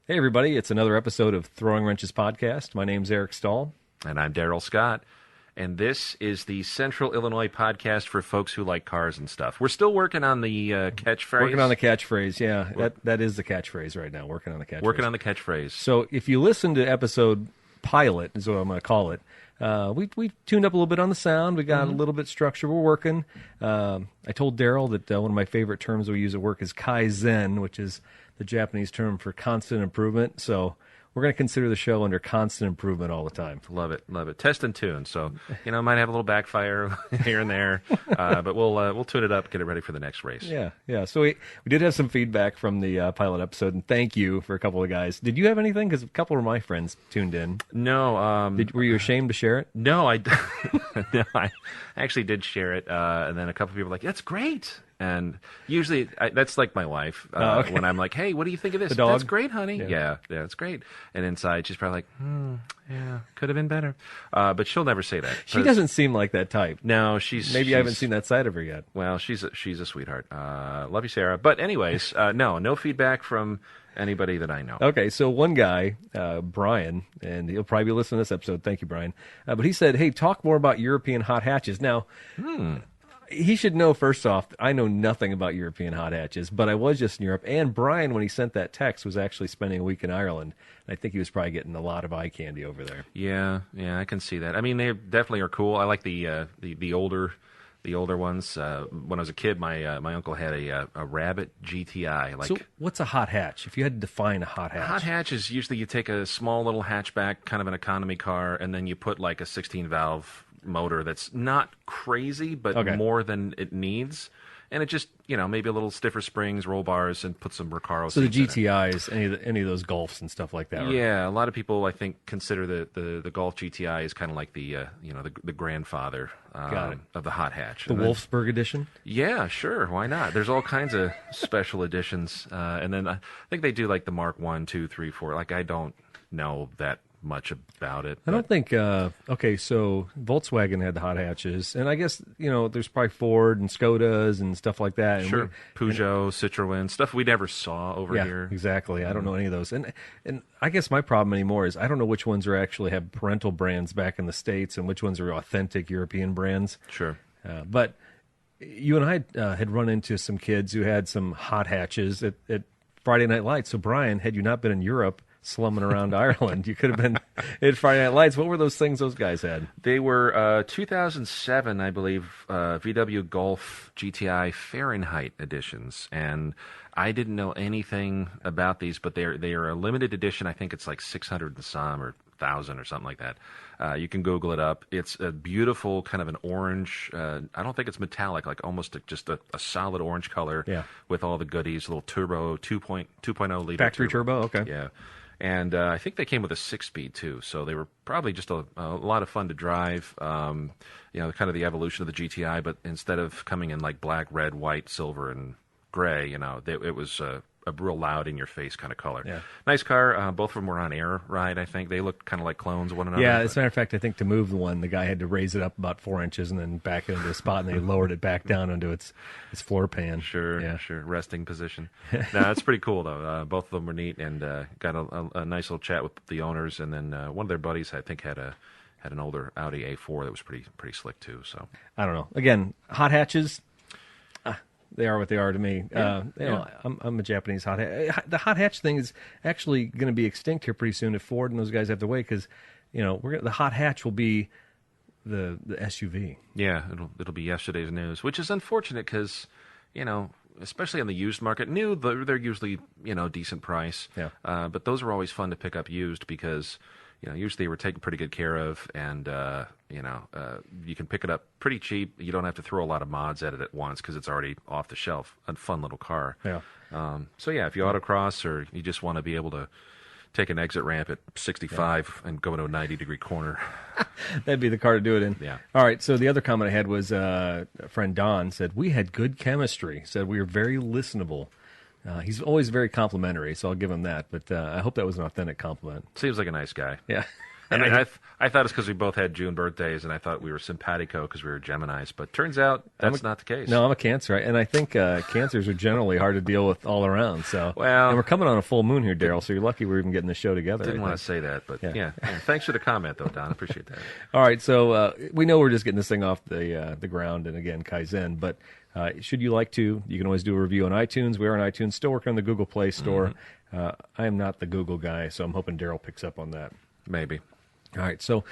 Hey, everybody. It's another episode of Throwing Wrenches Podcast. My name's Eric Stahl. And I'm Daryl Scott. And this is the Central Illinois podcast for folks who like cars and stuff. We're still working on the catchphrase. Working on the catchphrase, yeah. That is the catchphrase right now, working on the catchphrase. Working on the catchphrase. So if you listen to episode pilot, is what I'm going to call it, we tuned up a little bit on the sound. We got a little bit structured. We're working. I told Daryl that one of my favorite terms we use at work is Kaizen, which is the Japanese term for constant improvement. So we're going to consider the show under constant improvement all the time. Love it, love it. Test and tune. So, might have a little backfire here and there, but we'll tune it up, get it ready for the next race. Yeah. So we did have some feedback from the pilot episode, and thank you for a couple of guys. Did you have anything? Because a couple of my friends tuned in. No. Were you ashamed to share it? No, no, I actually did share it, and then a couple of people were like, "That's great." And usually, that's like my wife. Okay. When I'm like, "Hey, what do you think of this?" The dog? That's great, honey. Yeah, it's great. And inside, she's probably like, yeah, could have been better. But she'll never say that. She doesn't seem like that type. No, I haven't seen that side of her yet. Well, she's a sweetheart. Love you, Sarah. But anyways, no feedback from anybody that I know. Okay, so one guy, Brian, and he'll probably be listening to this episode. Thank you, Brian. But he said, hey, talk more about European hot hatches. Now, he should know, first off, I know nothing about European hot hatches, but I was just in Europe. And Brian, when he sent that text, was actually spending a week in Ireland. And I think he was probably getting a lot of eye candy over there. Yeah, I can see that. I mean, they definitely are cool. I like the older ones. When I was a kid, my uncle had a Rabbit GTI. So what's a hot hatch? If you had to define a hot hatch. A hot hatch is usually you take a small little hatchback, kind of an economy car, and then you put like a 16-valve motor that's not crazy, but more than it needs. And it just, maybe a little stiffer springs, roll bars, and put some Recaro. So the GTIs, any of those Golfs and stuff like that. Right? Yeah, a lot of people, I think, consider the Golf GTI as kind of like the grandfather of the hot hatch. The Wolfsburg edition? Yeah, sure. Why not? There's all kinds of special editions. And then I think they do like the Mark 1, 2, 3, 4. Like, I don't know that much about it. I don't think, so Volkswagen had the hot hatches, and I guess, there's probably Ford and Skodas and stuff like that. And sure. Peugeot, Citroën, stuff we never saw over here. Yeah, exactly. I don't know any of those. And I guess my problem anymore is I don't know which ones are actually have parental brands back in the States and which ones are authentic European brands. Sure. But you and I had run into some kids who had some hot hatches at Friday Night Lights. So, Brian, had you not been in Europe slumming around Ireland, you could have been at Friday Night Lights. What were those things those guys had? They were 2007, I believe, VW Golf GTI Fahrenheit editions, and I didn't know anything about these, but they are a limited edition. I think it's like 600 and some or 1,000 or something like that. You can Google it up. It's a beautiful kind of an orange. I don't think it's metallic, like almost just a solid orange color with all the goodies, a little turbo 2.0 liter. Factory turbo, okay. Yeah. And I think they came with a 6-speed, too. So they were probably just a lot of fun to drive, kind of the evolution of the GTI. But instead of coming in like black, red, white, silver, and gray, it was a real loud in-your-face kind of color. Yeah. Nice car. Both of them were on air ride, I think. They looked kind of like clones of one another. Yeah, as a matter of fact, I think to move the one, the guy had to raise it up about 4 inches and then back it into a spot, and they lowered it back down into its floor pan. Sure. Resting position. No, that's pretty cool, though. Both of them were neat, and got a nice little chat with the owners. And then one of their buddies, I think, had an older Audi A4 that was pretty slick, too. So I don't know. Again, hot hatches, they are what they are to me. I'm a Japanese hot hatch. The hot hatch thing is actually going to be extinct here pretty soon if Ford and those guys have to wait because, the hot hatch will be the SUV. Yeah, it'll be yesterday's news, which is unfortunate because, especially on the used market, new they're usually decent price. Yeah. But those are always fun to pick up used because usually we're taken pretty good care of, and you can pick it up pretty cheap. You don't have to throw a lot of mods at it at once because it's already off the shelf. A fun little car. Yeah. If you autocross or you just want to be able to take an exit ramp at 65 and go into a 90-degree corner, that'd be the car to do it in. Yeah. All right. So the other comment I had was a friend Don said we had good chemistry. Said we were very listenable. He's always very complimentary, so I'll give him that. But I hope that was an authentic compliment. Seems like a nice guy. Yeah. I mean, I thought it's because we both had June birthdays, and I thought we were simpatico because we were Geminis, but turns out that's not the case. No, I'm a Cancer, and I think Cancers are generally hard to deal with all around. So, well, and we're coming on a full moon here, Daryl. So you're lucky we're even getting the show together. Didn't want to say that, but yeah. Thanks for the comment, though, Don. Appreciate that. All right, so we know we're just getting this thing off the ground, and again, Kaizen. But should you like to, you can always do a review on iTunes. We are on iTunes, still working on the Google Play Store. I am not the Google guy, so I'm hoping Daryl picks up on that. Maybe. All right, so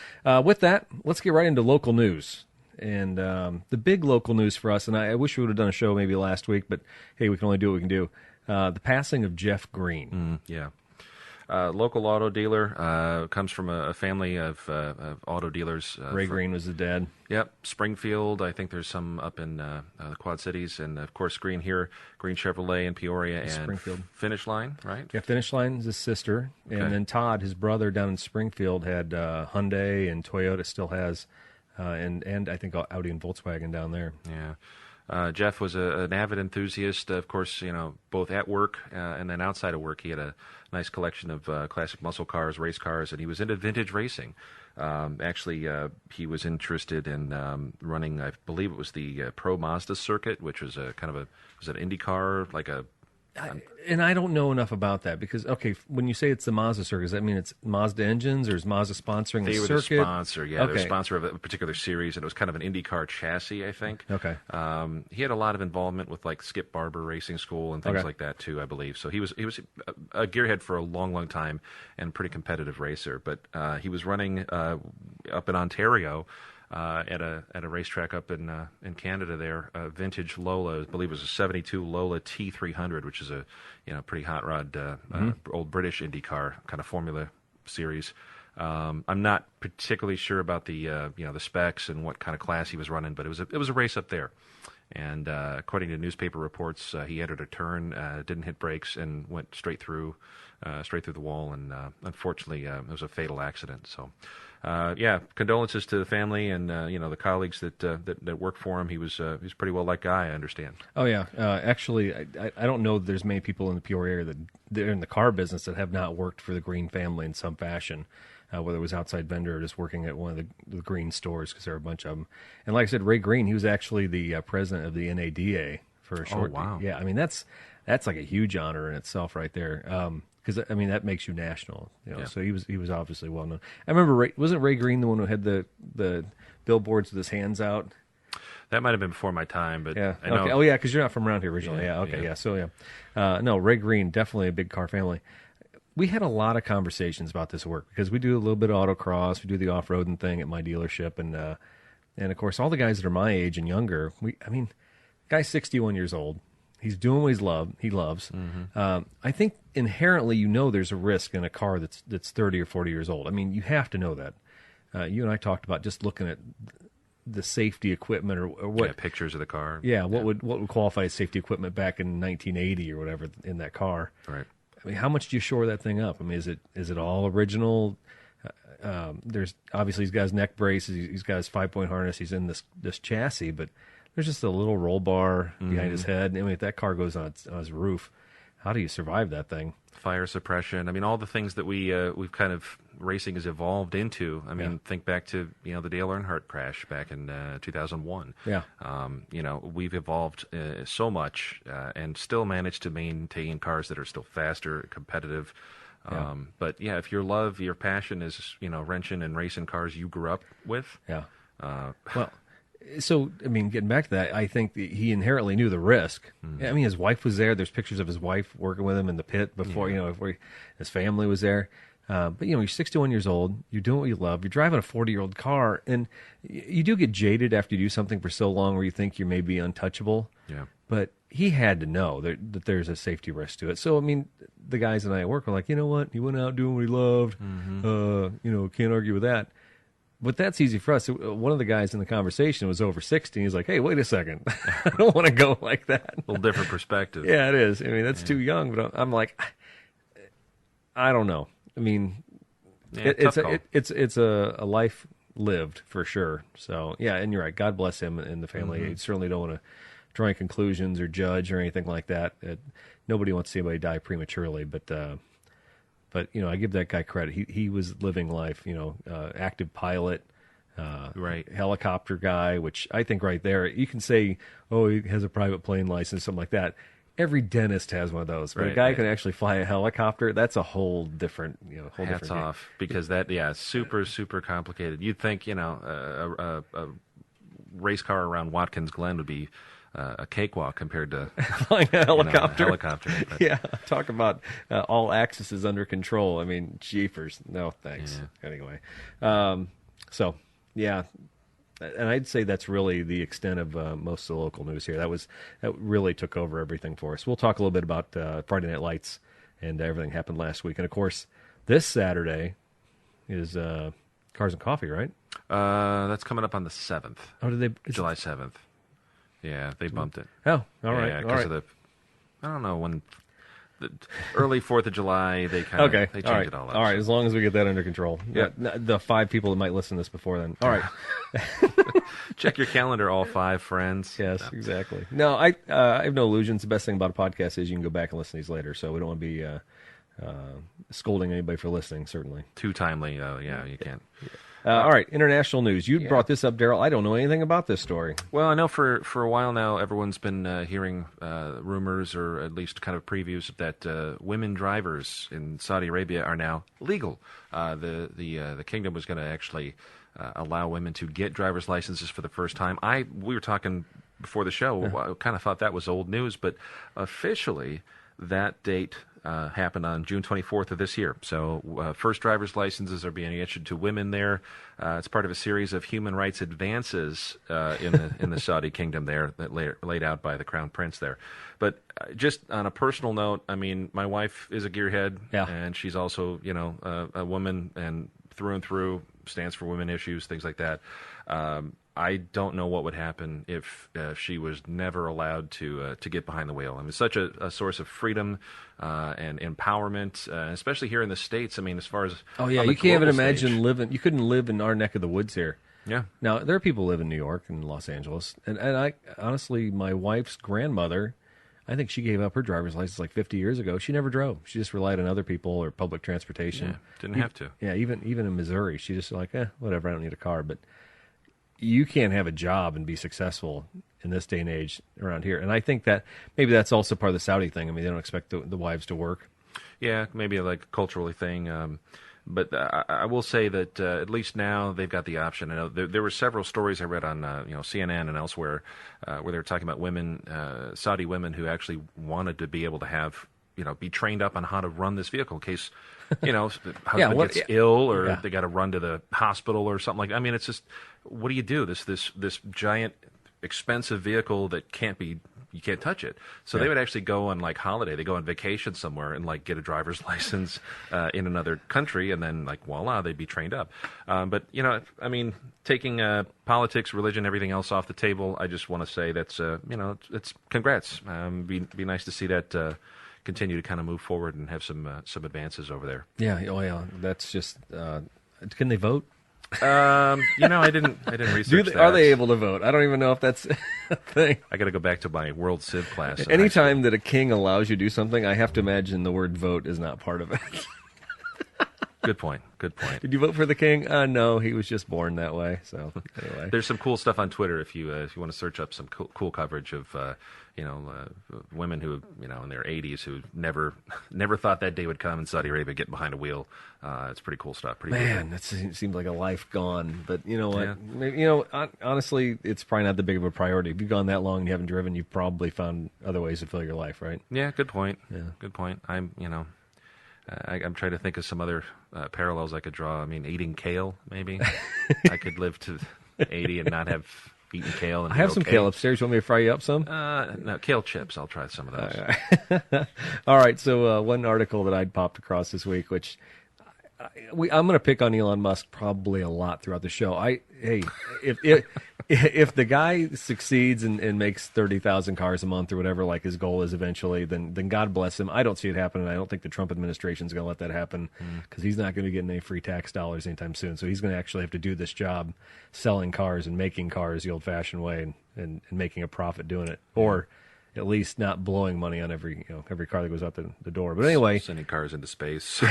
with that, let's get right into local news. And the big local news for us, and I wish we would have done a show maybe last week, but hey, we can only do what we can do. The passing of Jeff Green. Yeah. Local auto dealer, comes from a family of auto dealers. Ray Green was his dad. Yep, Springfield. I think there's some up in the Quad Cities, and of course Green here, Green Chevrolet in Peoria, and Springfield. Finish Line, right? Yeah, Finish Line is his sister, and then Todd, his brother, down in Springfield had Hyundai, and Toyota still has, and I think Audi and Volkswagen down there. Yeah. Jeff was an avid enthusiast, of course, both at work and then outside of work. He had a nice collection of classic muscle cars, race cars, and he was into vintage racing. Actually, he was interested in running, I believe it was the Pro Mazda circuit, which was was an Indy car, like a... And I don't know enough about that because, okay, when you say it's the Mazda circuit, does that mean it's Mazda engines or is Mazda sponsoring the circuit? They were the sponsor, yeah. Okay. They're a sponsor of a particular series, and it was kind of an IndyCar chassis, I think. Okay. He had a lot of involvement with like Skip Barber Racing School and things like that too, I believe. So he was a gearhead for a long, long time and a pretty competitive racer. But he was running up in Ontario. At a racetrack up in Canada there, vintage Lola, I believe it was a 72 Lola T300, which is a pretty hot rod, old British Indy car, kind of Formula Series. I'm not particularly sure about the the specs and what kind of class he was running, but it was a race up there. And according to newspaper reports, he entered a turn, didn't hit brakes, and went straight through the wall. And unfortunately, it was a fatal accident. So. Condolences to the family and the colleagues that work for him. He was a pretty well liked guy, I understand. Oh yeah, actually, I don't know that there's many people in the Peoria area that they're in the car business that have not worked for the Green family in some fashion, whether it was outside vendor or just working at one of the Green stores, because there are a bunch of them. And like I said, Ray Green, he was actually the president of the NADA for a short. Oh wow! Yeah, I mean that's like a huge honor in itself, right there. Because I mean that makes you national, So he was obviously well known. I remember wasn't Ray Green the one who had the billboards with his hands out? That might have been before my time, but yeah. I know. Okay. Oh yeah, because you're not from around here originally. Yeah. Okay. Yeah. So yeah, no, Ray Green, definitely a big car family. We had a lot of conversations about this work because we do a little bit of autocross, we do the off-roading thing at my dealership, and of course all the guys that are my age and younger. Guy's 61 years old. He's doing what he loves. Mm-hmm. I think inherently, there's a risk in a car that's 30 or 40 years old. I mean, you have to know that. You and I talked about just looking at the safety equipment or what pictures of the car. Yeah, what would qualify as safety equipment back in 1980 or whatever in that car. Right. I mean, how much do you shore that thing up? I mean, is it all original? There's obviously he's got his neck brace, he's got his 5-point harness, he's in this chassis, but there's just a little roll bar behind his head. I mean, if that car goes on his roof, how do you survive that thing? Fire suppression. I mean, all the things that we've kind of racing has evolved into. I mean, think back to the Dale Earnhardt crash back in 2001. Yeah. We've evolved so much and still managed to maintain cars that are still faster, competitive. But yeah, if your passion is wrenching and racing cars you grew up with. Yeah. Well. So, I mean, getting back to that, I think he inherently knew the risk. Mm-hmm. I mean, his wife was there. There's pictures of his wife working with him in the pit before, before his family was there. But, you're 61 years old. You're doing what you love. You're driving a 40-year-old car. And you do get jaded after you do something for so long where you think you're maybe untouchable. Yeah. But he had to know that there's a safety risk to it. So, I mean, the guys and I at work were like, you know what? He went out doing what he loved. Mm-hmm. Can't argue with that. But that's easy for us. One of the guys in the conversation was over 60. He's like, hey, wait a second. I don't want to go like that. A little different perspective. Yeah, it is. I mean, that's too young. But I'm like, I don't know. I mean, it's a life lived for sure. So, yeah, and you're right. God bless him and the family. Mm-hmm. You certainly don't want to draw any conclusions or judge or anything like that. Nobody wants to see anybody die prematurely. But But, I give that guy credit. He was living life, active pilot, Right. helicopter guy, which I think right there, you can say, oh, he has a private plane license, something like that. Every dentist has one of those. But a guy can actually fly a helicopter, that's a whole different, Hats off, because super, super complicated. You'd think, a race car around Watkins Glen would be a cakewalk compared to flying a helicopter. But. Yeah, talk about all axis is under control. I mean, jeepers. No, thanks. Yeah. Anyway, so yeah, and I'd say that's really the extent of most of the local news here. That really took over everything for us. We'll talk a little bit about Friday Night Lights and everything happened last week, and of course, this Saturday is Cars and Coffee, right? That's coming up on the 7th. Oh, did they? July 7th. Yeah, they bumped it. Oh, all right. Yeah, because of the, I don't know, when the early 4th of July, they kind of they changed it all up. All right, as long as we get that under control. Yeah. The 5 people that might listen to this before then. All right. Check your calendar, all 5 friends. Yes, exactly. No, I have no illusions. The best thing about a podcast is you can go back and listen to these later, so we don't want to be scolding anybody for listening, certainly. Too timely, you can't. All right, international news. You brought this up, Daryl. I don't know anything about this story. Well, I know for a while now, everyone's been hearing rumors, or at least kind of previews, that women drivers in Saudi Arabia are now legal. The kingdom was going to actually allow women to get driver's licenses for the first time. We were talking before the show. I kind of thought that was old news, but officially that date happened on June 24th of this year. So first driver's licenses are being issued to women there. It's part of a series of human rights advances in the Saudi kingdom there that laid out by the Crown Prince there. But just on a personal note, I mean, my wife is a gearhead, and she's also, a woman, and through stands for women issues, things like that. I don't know what would happen if she was never allowed to get behind the wheel. I mean, it's such a source of freedom and empowerment, especially here in the States. I mean, as far as you can't even imagine living. You couldn't live in our neck of the woods here. Yeah. Now there are people who live in New York and Los Angeles, and I honestly, my wife's grandmother, I think she gave up her driver's license like 50 years ago. She never drove. She just relied on other people or public transportation. Yeah, didn't have to. Yeah, even in Missouri, she just like, whatever. I don't need a car, but. You can't have a job and be successful in this day and age around here. And I think that maybe that's also part of the Saudi thing. I mean, they don't expect the wives to work. Yeah, maybe like a culturally thing. But I will say that at least now they've got the option. I know there were several stories I read on CNN and elsewhere where they were talking about women, Saudi women, who actually wanted to be able to have, be trained up on how to run this vehicle in case, husband gets ill or they got to run to the hospital or something like that. I mean, it's just, what do you do? This giant, expensive vehicle that you can't touch it. So they would actually go on like holiday. They go on vacation somewhere and like get a driver's license in another country, and then like voila, they'd be trained up. But I mean, taking politics, religion, everything else off the table, I just want to say that's it's congrats. Be nice to see that. Continue to kind of move forward and have some advances over there. Yeah, that's just. Can they vote? I didn't research that. Are they able to vote? I don't even know if that's a thing. I got to go back to my World Civ class. Anytime that a king allows you to do something, I have to imagine the word vote is not part of it. Good point. Did you vote for the king? No, he was just born that way. So anyway, there's some cool stuff on Twitter if you want to search up some cool coverage of women who in their 80s who never thought that day would come in Saudi Arabia, getting behind a wheel. It's pretty cool stuff. Man, that seems like a life gone. But you know what? Yeah. Honestly, it's probably not that big of a priority. If you've gone that long and you haven't driven, you've probably found other ways to fill your life, right? Yeah, good point. Good point. I'm trying to think of some other parallels I could draw. I mean, eating kale, maybe. I could live to 80 and not have eaten kale. And I have some kale upstairs. You want me to fry you up some? No, kale chips. I'll try some of those. All right. So one article that I'd popped across this week, which I'm going to pick on Elon Musk probably a lot throughout the show. If the guy succeeds and makes 30,000 cars a month or whatever, like his goal is eventually, then God bless him. I don't see it happening. I don't think the Trump administration is going to let that happen because he's not going to get any free tax dollars anytime soon. So he's going to actually have to do this job selling cars and making cars the old-fashioned way and making a profit doing it. Or at least not blowing money on every car that goes out the door. But anyway, sending cars into space.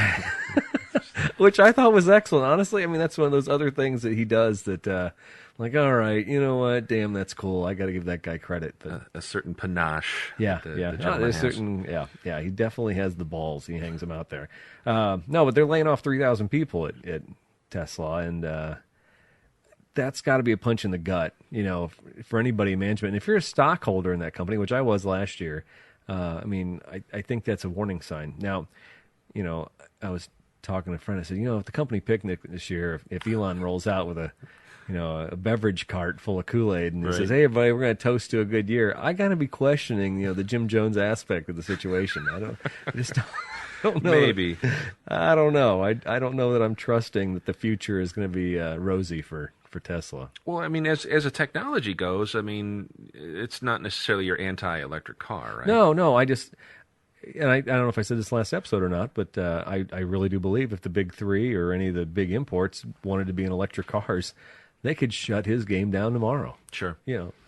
which I thought was excellent. Honestly, I mean, that's one of those other things that he does that, like, all right, you know what? Damn, that's cool. I got to give that guy credit. But, a certain panache. yeah, that yeah. the No, gentleman there's has. certain, yeah. He definitely has the balls. He hangs them out there. No, but they're laying off 3,000 people at Tesla, and that's got to be a punch in the gut, for anybody in management. And if you're a stockholder in that company, which I was last year, I mean, I think that's a warning sign. Now, I was talking to a friend. I said, at the company picnic this year, if Elon rolls out with a beverage cart full of Kool-Aid and he says, hey, everybody, we're going to toast to a good year, I got to be questioning, the Jim Jones aspect of the situation. I just don't know. Maybe. I don't know. I don't know that I'm trusting that the future is going to be rosy for Tesla. Well, I mean, as a technology goes, I mean, it's not necessarily your anti-electric car, right? No, I don't know if I said this last episode or not, but I really do believe if the big three or any of the big imports wanted to be in electric cars, they could shut his game down tomorrow. Sure.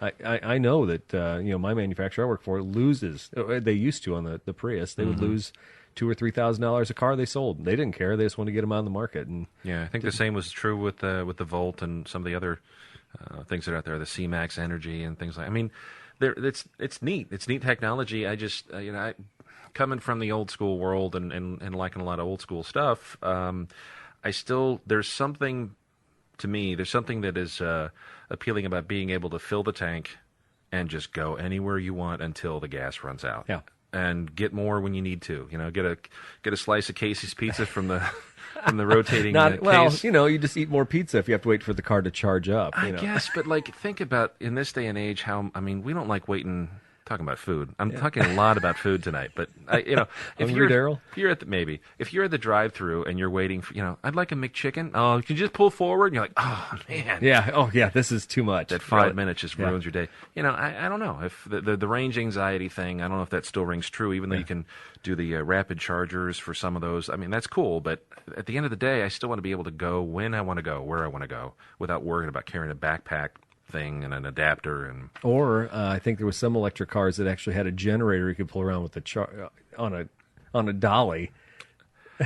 I know that my manufacturer I work for loses. They used to on the Prius. They would lose $2,000 or $3,000 a car they sold. They didn't care. They just wanted to get them out on the market. And yeah, I think the same was true with the Volt and some of the other things that are out there, the C-Max Energy and things like. I mean, it's neat. It's neat technology. I just coming from the old school world and liking a lot of old school stuff. There's something to me. There's something that is appealing about being able to fill the tank and just go anywhere you want until the gas runs out. Yeah. And get more when you need to. Get a slice of Casey's pizza from the rotating case. You just eat more pizza if you have to wait for the car to charge up. I guess, but think about in this day and age we don't like waiting. Talking about food, I'm talking a lot about food tonight. But if you're Daryl, if you're at the drive-through and you're waiting for, I'd like a McChicken. Oh, can you just pull forward? And you're like, oh man, yeah, oh yeah, this is too much. That 5 minutes just ruins your day. I don't know if the range anxiety thing. I don't know if that still rings true. Even though you can do the rapid chargers for some of those. I mean, that's cool. But at the end of the day, I still want to be able to go when I want to go, where I want to go, without worrying about carrying a backpack thing and an adapter or I think there was some electric cars that actually had a generator you could pull around with on a dolly.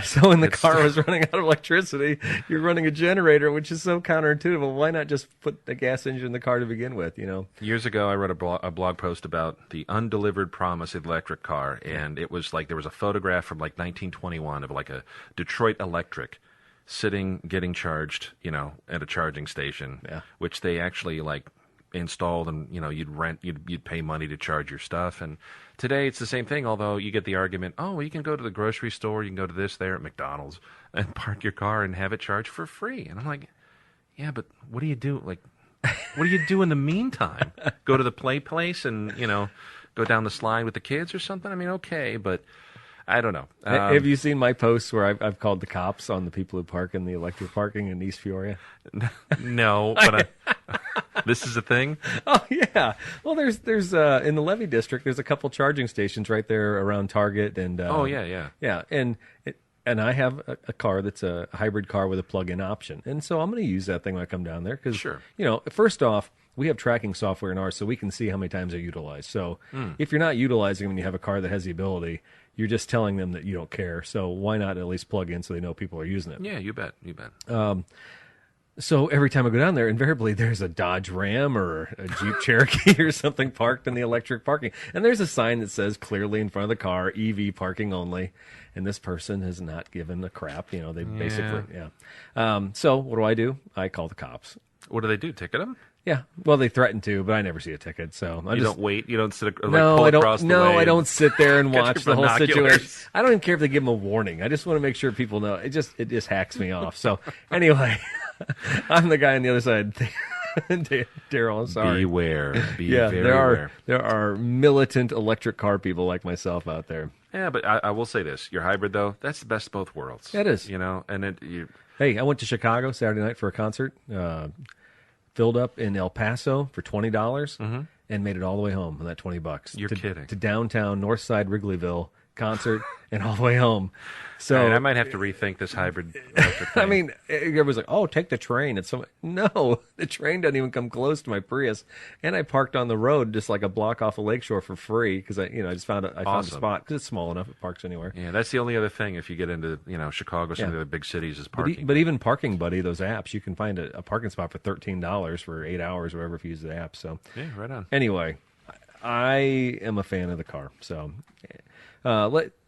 So when the car was running out of electricity, you're running a generator, which is so counterintuitive. Well, why not just put the gas engine in the car to begin with? Years ago, I wrote a blog post about the undelivered promise of the electric car, and it was like there was a photograph from 1921 of a Detroit Electric getting charged, at a charging station, which they actually installed, and you'd pay money to charge your stuff. And today it's the same thing, although you get the argument, you can go to the grocery store, you can go to this there at McDonald's and park your car and have it charged for free. And I'm like, yeah, but what do you do? What do you do in the meantime? Go to the play place and go down the slide with the kids or something? I mean, okay, but I don't know. Have you seen my posts where I've called the cops on the people who park in the electric parking in East Peoria? No, but this is a thing? Oh, yeah. Well, there's in the Levy District, there's a couple charging stations right there around Target. And yeah. Yeah, and I have a car that's a hybrid car with a plug-in option. And so I'm going to use that thing when I come down there because, sure. First off, we have tracking software in ours so we can see how many times they're utilized. So if you're not utilizing them and you have a car that has the ability, you're just telling them that you don't care. So why not at least plug in so they know people are using it? Yeah, you bet. So every time I go down there, invariably there's a Dodge Ram or a Jeep Cherokee or something parked in the electric parking. And there's a sign that says clearly in front of the car, EV parking only. And this person has not given a crap. They basically, so what do? I call the cops. What do they do? Ticket them? Yeah. Well, they threaten to, but I never see a ticket. So you don't wait. You don't sit. No, I don't. Across the No, way I don't sit there and watch the whole binoculars. situation. I don't even care if they give them a warning. I just want to make sure people know. It just hacks me off. So anyway, I'm the guy on the other side. Daryl, I'm sorry. Beware. Be very aware. There are militant electric car people like myself out there. Yeah, but I will say this: your hybrid, though, that's the best of both worlds. It is. Hey, I went to Chicago Saturday night for a concert. Filled up in El Paso for $20 and made it all the way home on that $20. You're kidding. To downtown Northside Wrigleyville concert and all the way home. So All right, I might have to rethink this hybrid electric thing. I mean, everybody's like, "Oh, take the train." No, the train doesn't even come close to my Prius. And I parked on the road just like a block off of Lakeshore for free because I just found found a spot because it's small enough. It parks anywhere. Yeah, that's the only other thing if you get into Chicago, some of the other big cities is parking. But even Parking Buddy, those apps, you can find a parking spot for $13 for 8 hours or whatever if you use the app. So yeah, right on. Anyway, I am a fan of the car. So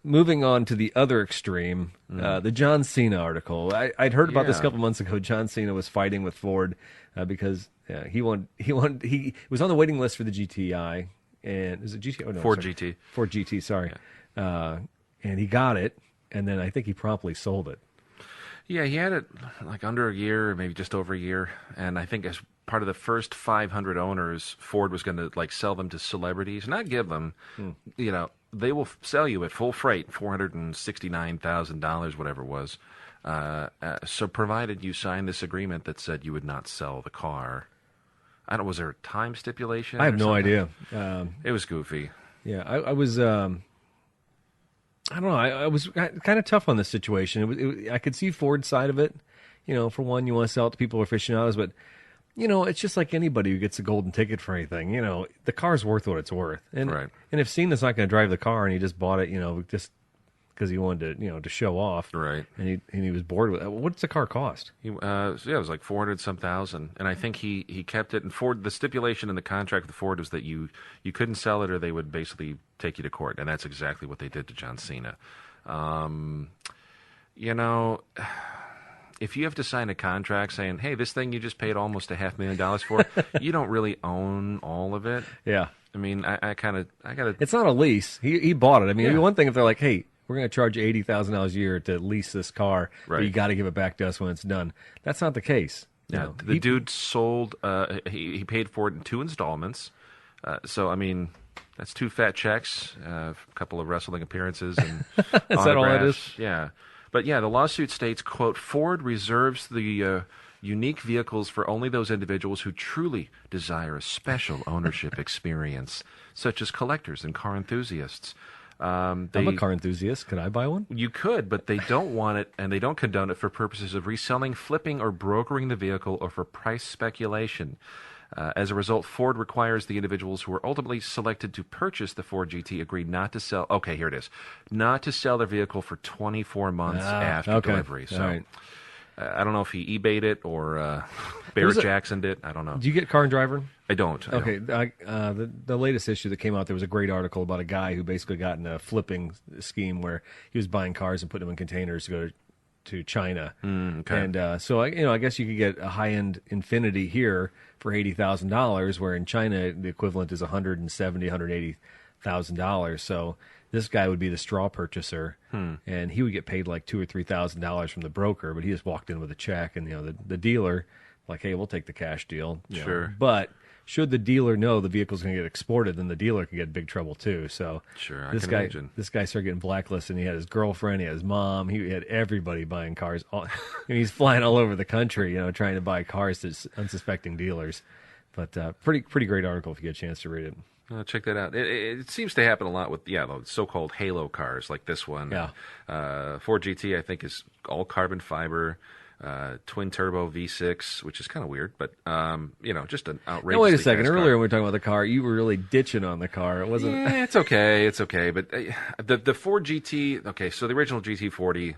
moving on to the other extreme, the John Cena article. I'd heard about this a couple months ago. John Cena was fighting with Ford because he was on the waiting list for the GTI. And is it GTI? Oh, no, Ford sorry. GT. Ford GT, sorry. Yeah. And he got it, and then I think he promptly sold it. Yeah, he had it like under a year, maybe just over a year. And I think as part of the first 500 owners, Ford was going to like sell them to celebrities, not give them, they will sell you at full freight, $469,000, whatever it was. So provided you signed this agreement that said you would not sell the car. I don't. Was there a time stipulation? I have no idea. It was goofy. Yeah, I was. I don't know. I was kind of tough on this situation. I could see Ford's side of it. For one, you want to sell it to people who are aficionados, but it's just like anybody who gets a golden ticket for anything. The car's worth what it's worth, and right. And if Cena's not going to drive the car and he just bought it, just because he wanted to, to show off, right? And he was bored with it. What's the car cost? It was like 400-some thousand, and I think he kept it. And Ford, the stipulation in the contract with Ford was that you couldn't sell it, or they would basically take you to court, and that's exactly what they did to John Cena. If you have to sign a contract saying, "Hey, this thing you just paid almost $500,000 for," you don't really own all of it. Yeah, I mean, I gotta. It's not a lease. He bought it. I mean, Yeah. One thing if they're like, "Hey, we're going to charge you $80,000 a year to lease this car, right. but you got to give it back to us when it's done." That's not the case. Yeah, the dude sold. He paid for it in 2 installments. So I mean, that's 2 fat checks, a couple of wrestling appearances, and is that all it is? Yeah, but yeah, the lawsuit states, "quote Ford reserves the unique vehicles for only those individuals who truly desire a special ownership experience, such as collectors and car enthusiasts." I'm a car enthusiast. Could I buy one? You could, but they don't want it, and they don't condone it for purposes of reselling, flipping, or brokering the vehicle, or for price speculation. As a result, Ford requires the individuals who are ultimately selected to purchase the Ford GT agree not to sell. Okay, here it is. Not to sell their vehicle for 24 months after delivery. So, right. I don't know if he eBayed it or Barrett Jackson'd it. I don't know. Do you get Car and Driver? I don't. Okay. The latest issue that came out, there was a great article about a guy who basically got in a flipping scheme where he was buying cars and putting them in containers to go to China. Okay. And so I guess you could get a high-end Infinity here for $80,000, where in China the equivalent is $170,000, $180,000. So this guy would be the straw purchaser, and he would get paid like $2,000 or $3,000 from the broker, but he just walked in with a check, and the dealer, like, "Hey, we'll take the cash deal." Sure. But should the dealer know the vehicle's going to get exported, then the dealer could get in big trouble too. So sure, this I can guy, imagine. This guy started getting blacklisted. And he had his girlfriend, he had his mom, he had everybody buying cars. He's flying all over the country, trying to buy cars to unsuspecting dealers. But pretty great article if you get a chance to read it. Check that out. It seems to happen a lot with the so-called halo cars like this one. Yeah. Ford GT, I think, is all carbon fiber, twin turbo V6, which is kind of weird, but just an outrageous. Now, wait a second. fast car. Earlier when we were talking about the car, you were really ditching on the car. It wasn't. Yeah, it's okay. It's okay. But the Ford GT. Okay, so the original GT40.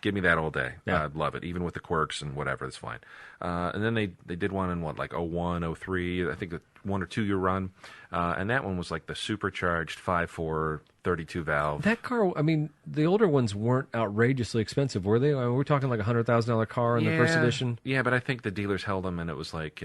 Give me that all day. Yeah. I'd love it, even with the quirks and whatever. It's fine. And then they did one in like 01, 03, I think a 1 or 2 year run, and that one was like the supercharged 5.4 32 valve. That car, I mean, the older ones weren't outrageously expensive, were they? I mean, we're talking like $100,000 car in the first edition. Yeah, but I think the dealers held them, and it was like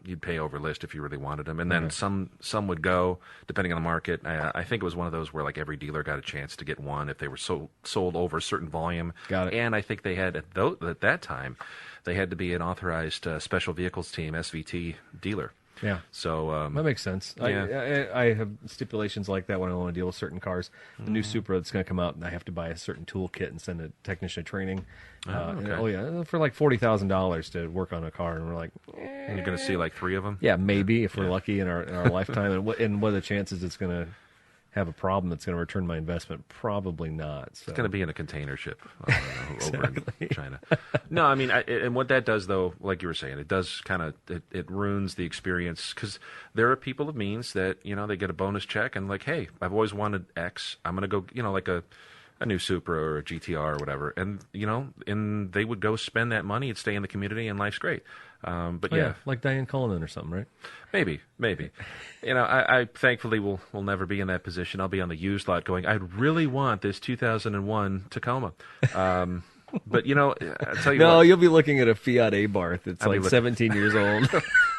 you'd pay over list if you really wanted them, and then some would go depending on the market. I think it was one of those where like every dealer got a chance to get one if they were sold over a certain volume. Got it. And I think they had at that time they had to be an authorized special vehicles team (SVT) dealer. Yeah. So that makes sense. Yeah. I have stipulations like that when I want to deal with certain cars. The new Supra that's going to come out, and I have to buy a certain toolkit and send a technician to training. Okay. For like $40,000 to work on a car, and we're like, and you're going to see like 3 of them. yeah, maybe if we're lucky in our lifetime. And what are the chances it's going to have a problem that's going to return my investment? Probably not. So. It's going to be in a container ship over in China. No, I mean, and what that does, though, like you were saying, it does kind of, it ruins the experience, because there are people of means that, they get a bonus check and like, hey, I've always wanted X. I'm going to go, like a new Supra or a GTR or whatever. And, and they would go spend that money and stay in the community, and life's great. But yeah. Like Diane Cullinan or something, right? Maybe. I thankfully will never be in that position. I'll be on the used lot going, I really want this 2001 Tacoma. But, I'll tell you No, what. you'll be looking at a Fiat Abarth that's like 17 years old.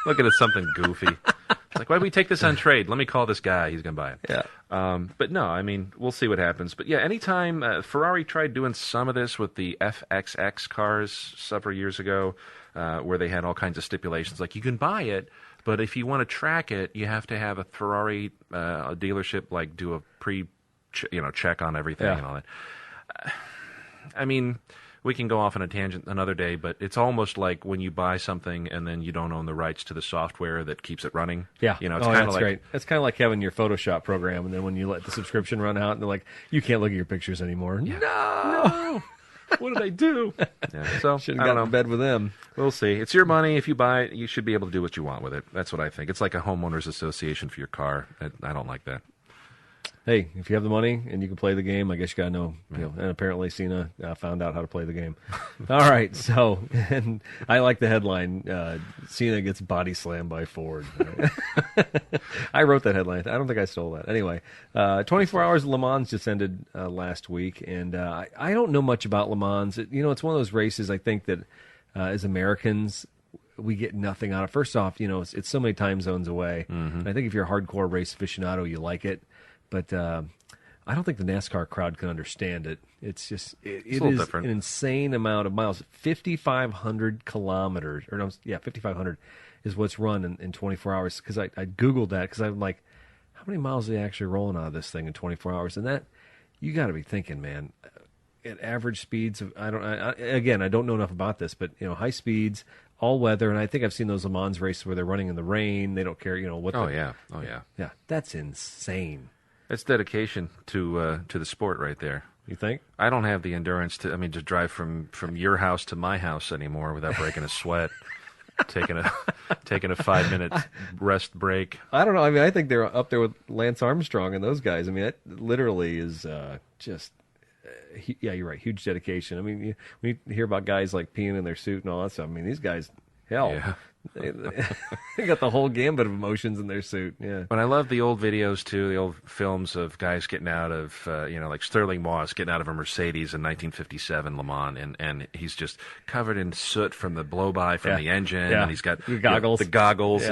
Looking at something goofy. It's like, why don't we take this on trade? Let me call this guy. He's going to buy it. Yeah. But no, I mean, we'll see what happens. But yeah, anytime Ferrari tried doing some of this with the FXX cars several years ago, where they had all kinds of stipulations, like you can buy it, but if you want to track it, you have to have a Ferrari dealership like do a check on everything and all that. I mean, we can go off on a tangent another day, but it's almost like when you buy something and then you don't own the rights to the software that keeps it running. Yeah. It's kind of like great. It's kind of like having your Photoshop program, and then when you let the subscription run out, and they're like, you can't look at your pictures anymore. Yeah. No. What did I do? Yeah, so Should have gotten in bed with them. We'll see. It's your money. If you buy it, you should be able to do what you want with it. That's what I think. It's like a homeowners association for your car. I don't like that. Hey, if you have the money and you can play the game, I guess you got to know. And apparently Cena found out how to play the game. All right, so and I like the headline: Cena gets body slammed by Ford. I wrote that headline. I don't think I stole that. Anyway, 24 Hours of Le Mans just ended last week, and I don't know much about Le Mans. It's one of those races I think that as Americans we get nothing out of. First off, it's so many time zones away. Mm-hmm. And I think if you're a hardcore race aficionado, you like it. But I don't think the NASCAR crowd can understand it. It's just it is different. An insane amount of miles. 5,500 kilometers, 5,500 is what's run in 24 hours. Because I Googled that because I'm like, how many miles are they actually rolling out of this thing in 24 hours? And that you got to be thinking, man, at average speeds of I don't know enough about this, but high speeds, all weather, and I think I've seen those Le Mans races where they're running in the rain. They don't care, what. Yeah. That's insane. It's dedication to the sport right there. You think? I don't have the endurance to drive from your house to my house anymore without breaking a sweat, taking a 5-minute rest break. I don't know. I mean, I think they're up there with Lance Armstrong and those guys. I mean, that literally is just. Yeah, you're right. Huge dedication. I mean, when you hear about guys like peeing in their suit and all that stuff, I mean, these guys, hell. Yeah. They got the whole gambit of emotions in their suit. Yeah. But I love the old videos too, the old films of guys getting out of, like Sterling Moss getting out of a Mercedes in 1957 Le Mans, and he's just covered in soot from the blow-by from the engine, and he's got the goggles. The goggles,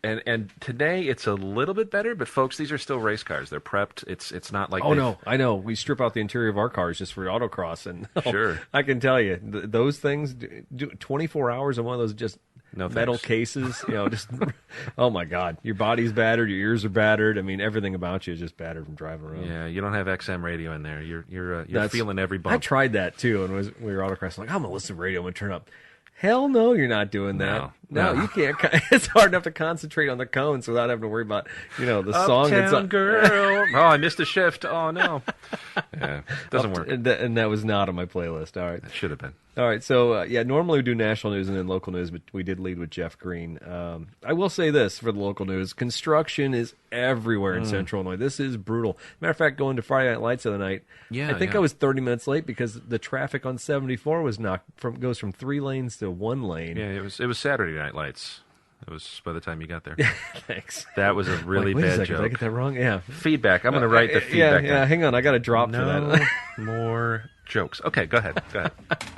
and today it's a little bit better, but folks, these are still race cars. They're prepped. It's not like no, I know. We strip out the interior of our cars just for autocross, and sure, I can tell you those things. 24 hours on one of those just. No metal cases, just oh my God, your body's battered, your ears are battered. I mean, everything about you is just battered from driving around. Yeah, you don't have XM radio in there. You're feeling every bump. I tried that too, and we were autocrossing. Like, I'm gonna listen to radio. I'm gonna turn up. Hell no, you're not doing that. No, you can't. It's hard enough to concentrate on the cones without having to worry about the song. Uptown Girl. Oh, I missed a shift. Oh no. Yeah, doesn't work. And that was not on my playlist. All right, it should have been. All right, so normally we do national news and then local news, but we did lead with Jeff Green. I will say this for the local news: construction is everywhere in Central Illinois. This is brutal. Matter of fact, going to Friday Night Lights the other night, I think I was 30 minutes late because the traffic on 74 goes from 3 lanes to 1 lane. Yeah, it was Saturday Night Lights. It was by the time you got there. Thanks. That was a really bad joke. Did I get that wrong? Yeah. Feedback. I'm going to write the feedback. Yeah, hang on. I got a drop for that. More jokes. Okay, go ahead.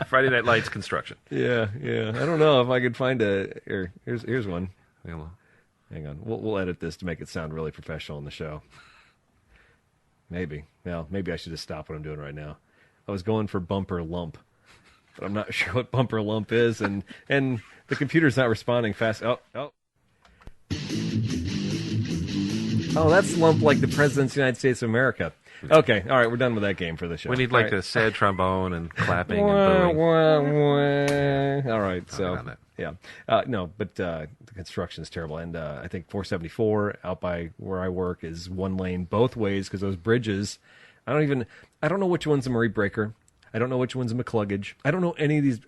Friday Night Lights construction. Yeah. I don't know if I could find here's one. Hello. Hang on. We'll edit this to make it sound really professional in the show. Maybe. Well, maybe I should just stop what I'm doing right now. I was going for bumper lump, but I'm not sure what bumper lump is, and the computer's not responding fast. Oh. Oh, that's lumped like the President's of the United States of America. Okay, all right, we're done with that game for the show. We need All the sad trombone and clapping and Wah, booing. wah, wah. All right, so on that. yeah, no, but the construction is terrible, and I think 474 out by where I work is one lane both ways because those bridges. I don't know which one's a Murray Breaker. I don't know which one's a McCluggage. I don't know any of these.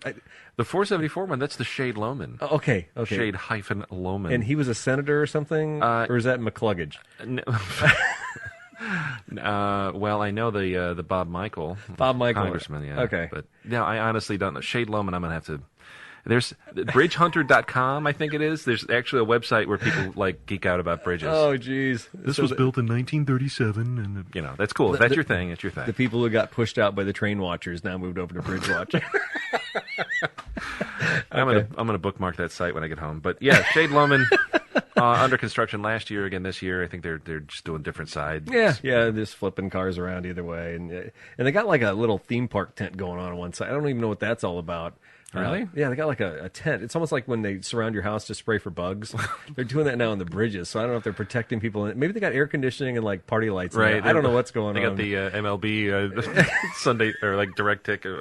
The 474 one, that's the Shade Loman. Okay. Shade-Loman. And he was a senator or something, or is that McCluggage? Well, I know the Bob Michael. Congressman, yeah. Okay. But no, I honestly don't know. Shade Loman, I'm going to have to... There's bridgehunter.com, I think it is. There's actually a website where people geek out about bridges. Oh, geez. This was built in 1937, and that's cool. If that's your thing, it's your thing. The people who got pushed out by the train watchers now moved over to Bridge Watch. I'm gonna bookmark that site when I get home. But yeah, Shade Loman under construction last year, again this year. I think they're just doing different sides. Yeah, just flipping cars around either way, and they got like a little theme park tent going on one side. I don't even know what that's all about. Really? Yeah, they got like a tent. It's almost like when they surround your house to spray for bugs. They're doing that now on the bridges, so I don't know if they're protecting people. Maybe they got air conditioning and like party lights. Right. I don't know what's going on. They got the MLB Sunday or direct ticket.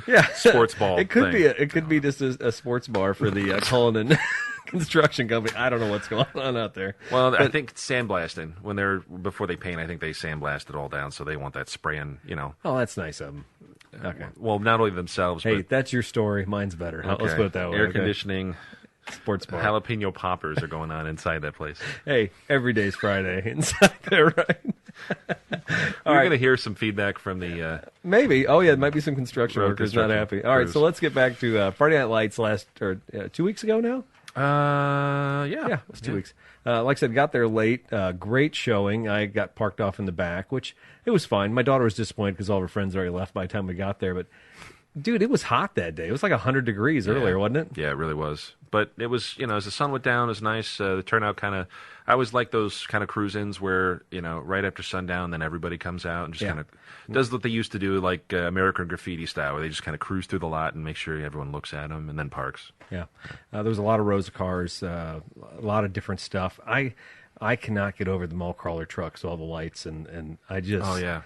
Yeah, sports ball. It could be just a sports bar for the Cullinan construction company. I don't know what's going on out there. Well, I think sandblasting before they paint. I think they sandblast it all down, so they want that spraying. Oh, that's nice of them. Okay. Well, not only themselves. Hey, but, that's your story. Mine's better. Okay. Let's put it that way. Air conditioning, sports bar, jalapeno poppers are going on inside that place. Hey, every day's Friday inside there, right? We're going to hear some feedback from the maybe. Oh yeah, it might be some construction workers not happy. All right, crews. so let's get back to Friday Night Lights 2 weeks ago now. Yeah, it was 2 weeks. Like I said, got there late. Great showing. I got parked off in the back, which it was fine. My daughter was disappointed because all of her friends already left by the time we got there. But, dude, it was hot that day. It was like 100 degrees earlier, wasn't it? Yeah, it really was. But it was, as the sun went down, it was nice. The turnout I always like those kind of cruise-ins where, right after sundown, then everybody comes out and just kind of does what they used to do, like American Graffiti style, where they just kind of cruise through the lot and make sure everyone looks at them and then parks. Yeah. There was a lot of rows of cars, a lot of different stuff. I cannot get over the mall crawler trucks, all the lights, and I just... Oh, yeah.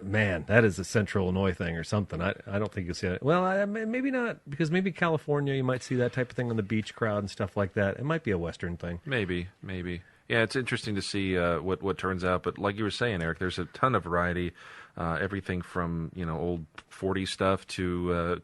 Man, that is a Central Illinois thing or something. I don't think you'll see it. Well, maybe not, because maybe California, you might see that type of thing on the beach crowd and stuff like that. It might be a Western thing. Maybe. Yeah, it's interesting to see what turns out. But like you were saying, Eric, there's a ton of variety. Everything from old 40s stuff to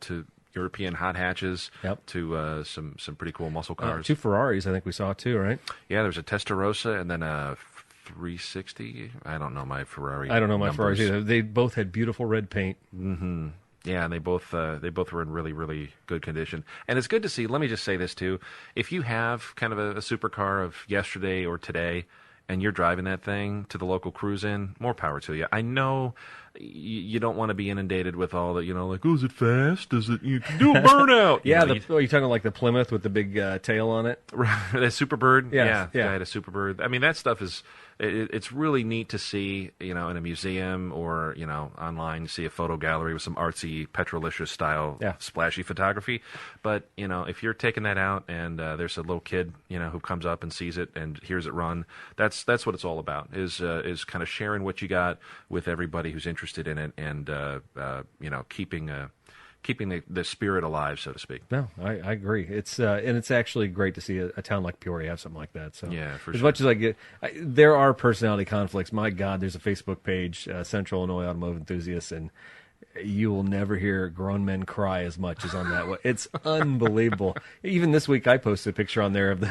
European hot hatches to some pretty cool muscle cars. 2 Ferraris, I think we saw too, right? Yeah, there's a Testarossa and then a 360. I don't know my Ferrari. I don't know my numbers. Ferraris either. They both had beautiful red paint. Mm-hmm. Yeah, and they both were in really, really good condition. And it's good to see, let me just say this too, if you have kind of a supercar of yesterday or today, and you're driving that thing to the local cruise-in, more power to you. I know you don't want to be inundated with all the, is it fast? You can do a burnout? Yeah, you're talking like the Plymouth with the big tail on it? The Superbird? Yeah. I had a Superbird. I mean, that stuff is... It's really neat to see, in a museum or, online, see a photo gallery with some artsy, Petrolicious style, splashy photography. But, if you're taking that out and there's a little kid, who comes up and sees it and hears it run, that's what it's all about, is kind of sharing what you got with everybody who's interested in it and, keeping the spirit alive, so to speak. No, I agree. It's and it's actually great to see a town like Peoria have something like that. So yeah, for as sure. much as I get, there are personality conflicts. My God, there's a Facebook page, Central Illinois Automotive Enthusiasts, and you will never hear grown men cry as much as on that one. It's unbelievable. Even this week, I posted a picture on there of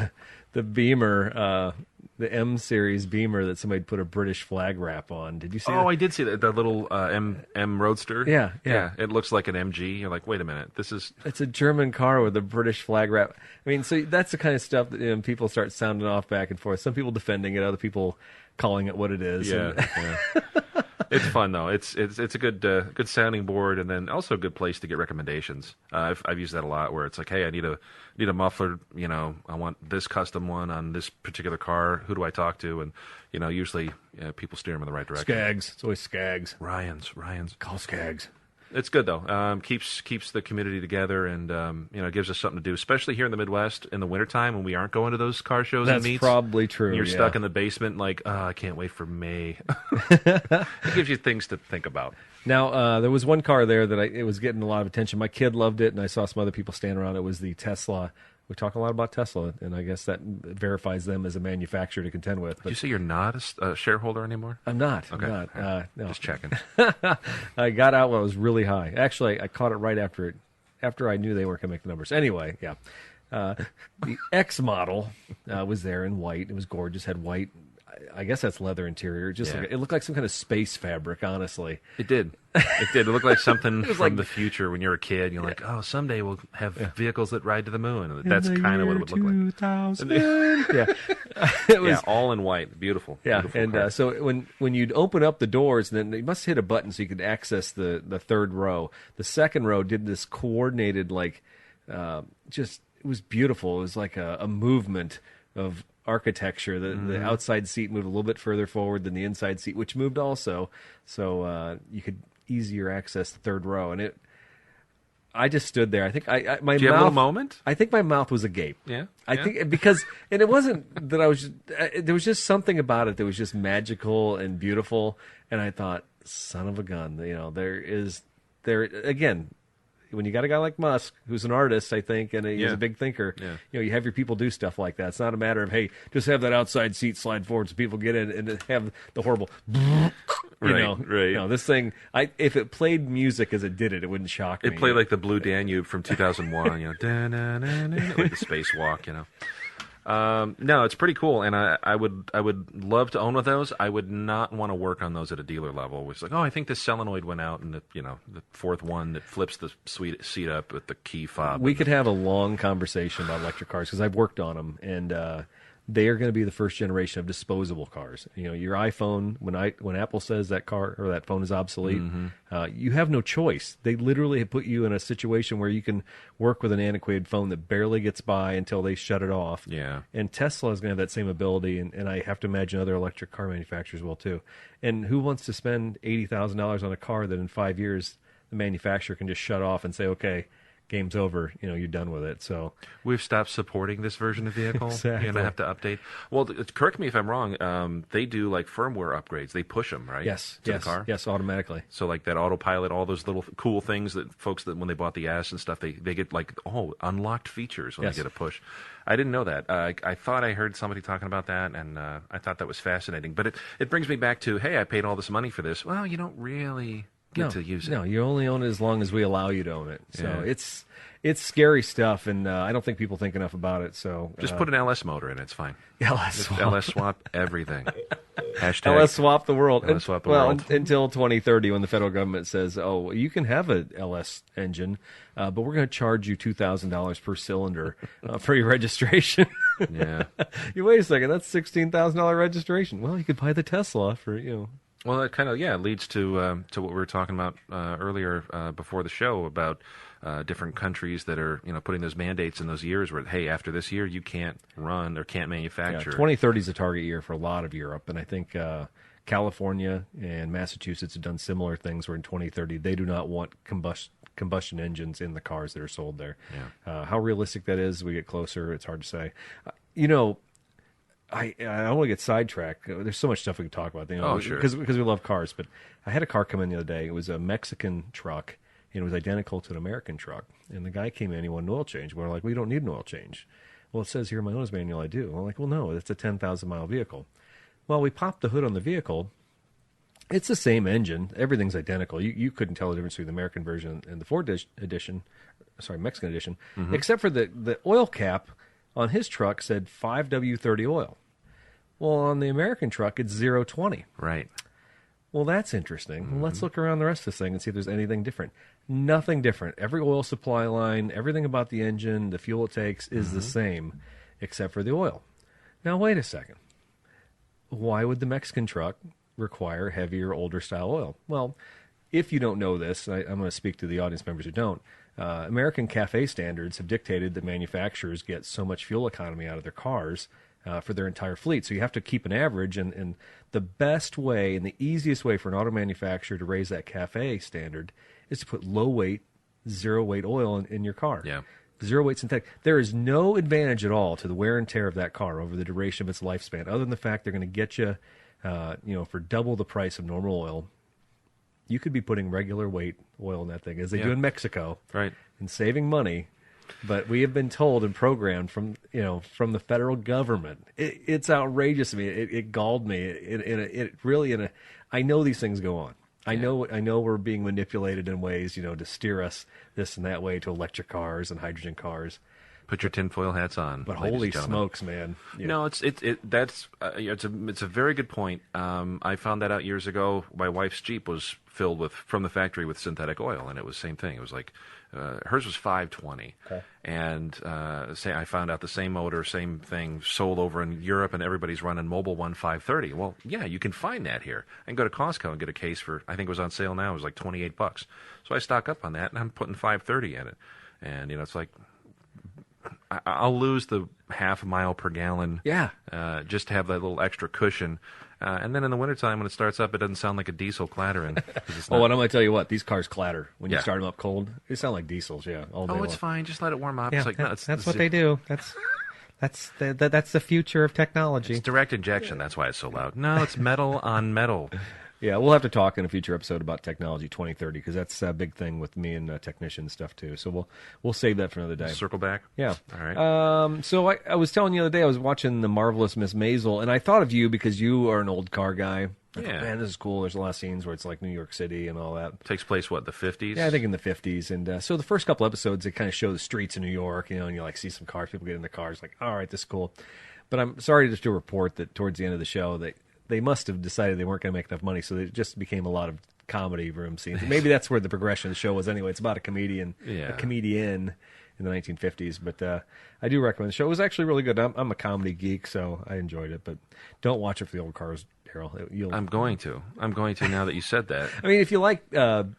the Beamer. The M series Beamer that somebody put a British flag wrap on. Did you see that? I did see that. The little M Roadster. Yeah. It looks like an MG. You're like, wait a minute. It's a German car with a British flag wrap. I mean, so that's the kind of stuff that people start sounding off back and forth. Some people defending it, other people calling it what it is. Yeah. It's fun though. It's a good sounding board, and then also a good place to get recommendations. I've used that a lot, where it's like, hey, I need a muffler. I want this custom one on this particular car. Who do I talk to? And usually people steer them in the right direction. Skaggs. It's always Skaggs. Ryan's. Call Skaggs. It's good though. Keeps the community together, and gives us something to do, especially here in the Midwest in the wintertime when we aren't going to those car shows and meets. That's probably true. And you're stuck in the basement, like, I can't wait for May. It gives you things to think about. Now, there was one car there that it was getting a lot of attention. My kid loved it, and I saw some other people standing around. It was the Tesla. We talk a lot about Tesla, and I guess that verifies them as a manufacturer to contend with. But did you say you're not a shareholder anymore? I'm not. Okay. I'm not. No. Just checking. I got out when it was really high. Actually, I caught it right after I knew they weren't going to make the numbers. Anyway, yeah. The X model was there in white. It was gorgeous. Had white. I guess that's leather interior. It looked like some kind of space fabric, honestly. It did. It looked like something from the future when you're a kid. You're like, oh, someday we'll have vehicles that ride to the moon. That's kind of what it would look like. 2000. It was all in white. Beautiful. Yeah, beautiful and car. so when you'd open up the doors, then you must hit a button so you could access the third row. The second row did this coordinated, it was beautiful. It was like a movement of architecture. The outside seat moved a little bit further forward than the inside seat, which moved also, so you could easier access the third row. And I just stood there. I think my Did you mouth. have a little moment? I think my mouth was agape. Yeah. I think because, and it wasn't that I was. There was just something about it that was just magical and beautiful. And I thought, son of a gun, there again. When you got a guy like Musk, who's an artist, I think, and he's a big thinker, you have your people do stuff like that. It's not a matter of, hey, just have that outside seat slide forward so people get in and have the horrible, Right. This thing, if it played music as it did it wouldn't shock me. It played like the Blue Danube from 2001, like the spacewalk, No, it's pretty cool, and I would love to own one of those. I would not want to work on those at a dealer level. It's like, oh, I think this solenoid went out, and the fourth one that flips the seat up with the key fob. We could have a long conversation about electric cars because I've worked on them, and they are going to be the first generation of disposable cars. Your iPhone, when Apple says that car or that phone is obsolete, you have no choice. They literally have put you in a situation where you can work with an antiquated phone that barely gets by until they shut it off. Yeah. And Tesla is going to have that same ability, and I have to imagine other electric car manufacturers will too. And who wants to spend $80,000 on a car that in 5 years the manufacturer can just shut off and say, okay, game's over, you're done with it. So we've stopped supporting this version of vehicle. Exactly. You're going to have to update. Well, correct me if I'm wrong. They do like firmware upgrades. They push them, right? Yes. To the car? Yes, automatically. So like that autopilot, all those little cool things that folks that when they bought the S and stuff, they get like unlocked features when they get a push. I didn't know that. I thought I heard somebody talking about that, and I thought that was fascinating. But it brings me back to, hey, I paid all this money for this. Well, you don't really get to use it. No, you only own it as long as we allow you to own it. So it's scary stuff, and I don't think people think enough about it. So just put an LS motor in it. It's fine. LS swap everything. Hashtag LS swap the world. LS swap the world. Until 2030, when the federal government says, "Oh, you can have a LS engine, but we're going to charge you $2,000 per cylinder for your registration." Yeah. You wait a second. That's $16,000 registration. Well, you could buy the Tesla for Well, that kind of leads to what we were talking about earlier before the show about different countries that are putting those mandates in those years where, hey, after this year you can't run or can't manufacture. 2030 is a target year for a lot of Europe, and I think California and Massachusetts have done similar things where in 2030 they do not want combustion engines in the cars that are sold there. Yeah. How realistic that is, we get closer, it's hard to say. I don't want to get sidetracked. There's so much stuff we can talk about. Sure. Because we love cars. But I had a car come in the other day. It was a Mexican truck, and it was identical to an American truck. And the guy came in, he wanted an oil change. We're like, we don't need an oil change. Well, it says here in my owner's manual I do. I'm like, well, no, it's a 10,000-mile vehicle. Well, we popped the hood on the vehicle. It's the same engine. Everything's identical. You couldn't tell the difference between the American version and the Mexican edition, except for the oil cap on his truck said 5W30 oil. Well, on the American truck, it's 020. Right. Well, that's interesting. Well, let's look around the rest of this thing and see if there's anything different. Nothing different. Every oil supply line, everything about the engine, the fuel it takes is the same, except for the oil. Now, wait a second. Why would the Mexican truck require heavier, older style oil? Well, if you don't know this, I'm going to speak to the audience members who don't. American CAFE standards have dictated that manufacturers get so much fuel economy out of their cars for their entire fleet. So you have to keep an average, and the best way and the easiest way for an auto manufacturer to raise that CAFE standard is to put low weight, zero weight oil in your car. Yeah. Zero weight synthetic. There is no advantage at all to the wear and tear of that car over the duration of its lifespan, other than the fact they're going to get you, for double the price of normal oil. You could be putting regular weight oil in that thing, as they do in Mexico, right, and saving money. But we have been told and programmed from the federal government. It's outrageous to me. It galled me. I know these things go on. I know we're being manipulated in ways, to steer us this and that way to electric cars and hydrogen cars. Put your tinfoil hats on. But holy smokes, man! Yeah. No, it's a very good point. I found that out years ago. My wife's Jeep was filled from the factory with synthetic oil, and it was the same thing. It was like hers was 520, and I found out the same motor, same thing sold over in Europe, and everybody's running Mobil 1 530. Well, yeah, you can find that here. I can go to Costco and get a case for, I think it was on sale now. It was like $28. So I stock up on that, and I'm putting 530 in it, and it's like, I'll lose the half a mile per gallon just to have that little extra cushion. And then in the wintertime, when it starts up, it doesn't sound like a diesel clattering. And I'm going to tell you what, these cars clatter when you start them up cold. They sound like diesels, all day long. It's fine. Just let it warm up. Yeah, it's like, that's what they do. That's the future of technology. It's direct injection. That's why it's so loud. No, it's metal on metal. Yeah, we'll have to talk in a future episode about technology 2030, because that's a big thing with me and technician stuff too. So we'll save that for another day. Circle back. Yeah. All right. So I was telling you the other day, I was watching The Marvelous Miss Maisel, and I thought of you because you are an old car guy. I thought, man, this is cool. There's a lot of scenes where it's like New York City and all that. Takes place, what, the 50s? Yeah, I think in the 50s. And so the first couple episodes, they kind of show the streets of New York, and you like see some cars, people get in the cars, like, all right, this is cool. But I'm sorry just to report that towards the end of the show, they must have decided they weren't going to make enough money, so it just became a lot of comedy room scenes. Maybe that's where the progression of the show was anyway. It's about a comedian in the 1950s. But I do recommend the show. It was actually really good. I'm a comedy geek, so I enjoyed it. But don't watch it for the old cars, Daryl. I'm going to now that you said that. I mean, if you like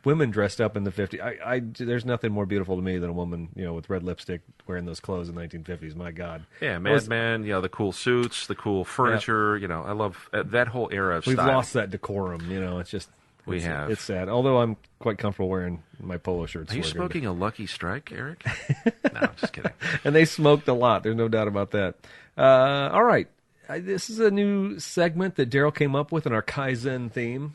women dressed up in the 50s, there's nothing more beautiful to me than a woman, with red lipstick wearing those clothes in the 1950s. My God. Yeah, Madman, the cool suits, the cool furniture. I love that whole era of We've style. lost that decorum. It's just... It's sad. Although I'm quite comfortable wearing my polo shirts. Are you smoking a Lucky Strike, Eric? No, I'm just kidding. And they smoked a lot. There's no doubt about that. All right. This is a new segment that Daryl came up with in our Kaizen theme.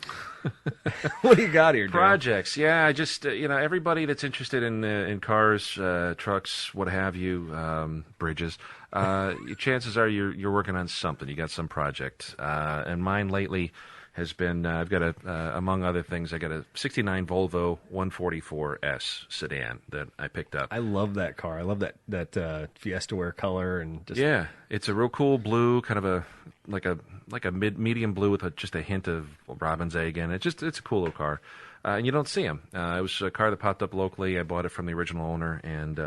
What do you got here, Daryl? Projects. Yeah, I just, everybody that's interested in cars, trucks, what have you, bridges, chances are you're working on something. You got some project. And mine lately has been, I've got among other things, I got a 69 Volvo 144S sedan that I picked up. I love that car. I love that Fiesta wear color and just... Yeah, it's a real cool blue, kind of like a medium blue with just a hint of robin's egg in it. It's a cool little car, and you don't see them. It was a car that popped up locally. I bought it from the original owner, and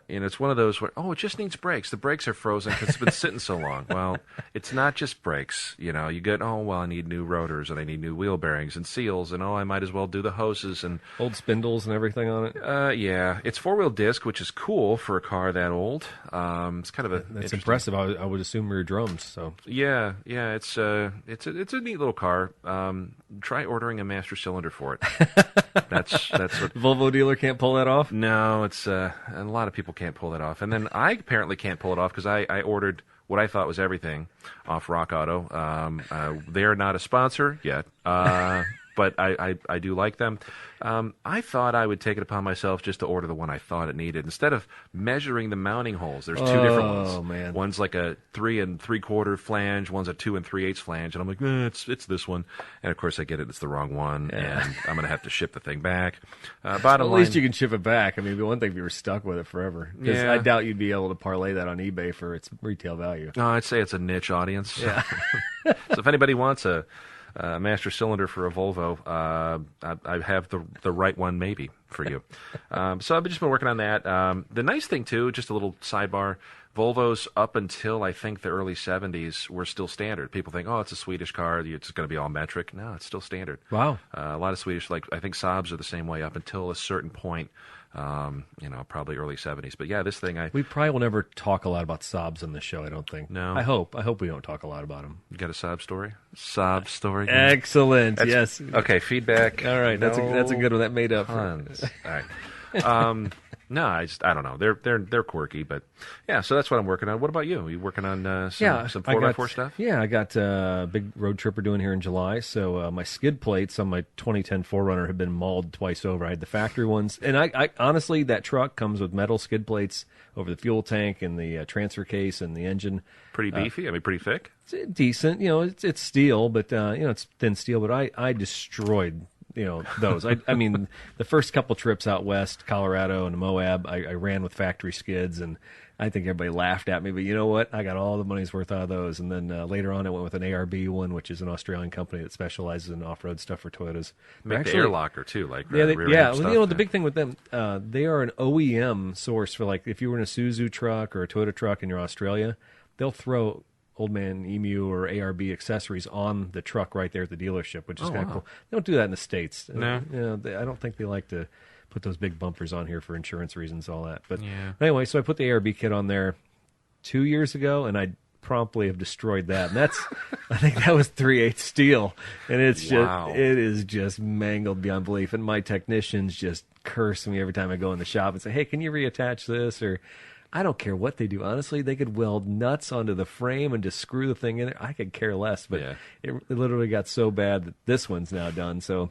it's one of those where, it just needs brakes. The brakes are frozen because it's been sitting so long. Well, it's not just brakes. You get, I need new rotors, and I need new wheel bearings and seals, and I might as well do the hoses and old spindles and everything on it. Yeah, it's 4-wheel disc, which is cool for a car that old. It's kind of that's impressive. I would assume your drums. So yeah, it's a neat little car. Try ordering a master cylinder for it. That's what Volvo dealer can't pull that off. No, it's a lot of people can't pull that off, and then I apparently can't pull it off because I ordered what I thought was everything off Rock Auto. They're not a sponsor yet, but I do like them. I thought I would take it upon myself just to order the one I thought it needed instead of measuring the mounting holes. There's two different ones. Oh man, one's like a 3 3/4 flange, one's a 2 3/8 flange, and I'm like, it's this one. And of course I get it; it's the wrong one, and I'm gonna have to ship the thing back. Bottom line, at least you can ship it back. I mean, the one thing if you were stuck with it forever, because I doubt you'd be able to parlay that on eBay for its retail value. No, I'd say it's a niche audience. Yeah. So if anybody wants a master cylinder for a Volvo, I have the right one maybe for you. So I've just been working on that. The nice thing too, just a little sidebar, Volvos up until I think the early 70s were still standard. People think, oh, it's a Swedish car, it's going to be all metric. No, it's still standard. Wow. A lot of Swedish, like I think Saabs are the same way up until a certain point, probably early 70s. But yeah, this thing, we probably will never talk a lot about Saabs on this show, I don't think. No. I hope we don't talk a lot about them. You got a Saab story? Saab story? Excellent. Yes. Okay, feedback. All right, that's a good one. That made up. Tons. All right. No, I don't know. They're quirky, but yeah. So that's what I'm working on. What about you? Are you working on some 4x4 stuff? Yeah, I got a big road trip we're doing here in July. So my skid plates on my 2010 4Runner have been mauled twice over. I had the factory ones, and I honestly, that truck comes with metal skid plates over the fuel tank and the transfer case and the engine. Pretty beefy. Pretty thick. It's decent. It's steel, but it's thin steel. But I destroyed those. I mean, the first couple trips out west, Colorado and Moab, I ran with factory skids, and I think everybody laughed at me. But you know what? I got all the money's worth out of those. And then later on, I went with an ARB one, which is an Australian company that specializes in off-road stuff for Toyotas. Make the air locker too, like rear end stuff. The big thing with them, they are an OEM source for, like, if you were in a Suzuki truck or a Toyota truck and you're Australia, they'll throw Old Man Emu or ARB accessories on the truck right there at the dealership, which is kind of cool. They don't do that in the States. No. I don't think they like to put those big bumpers on here for insurance reasons, all that. But anyway, so I put the ARB kit on there 2 years ago, and I promptly have destroyed that. And that's, I think that was 3/8 steel, and it is just mangled beyond belief. And my technicians just curse me every time I go in the shop and say, "Hey, can you reattach this?" Or I don't care what they do. Honestly, they could weld nuts onto the frame and just screw the thing in there. I could care less, but it literally got so bad that this one's now done. So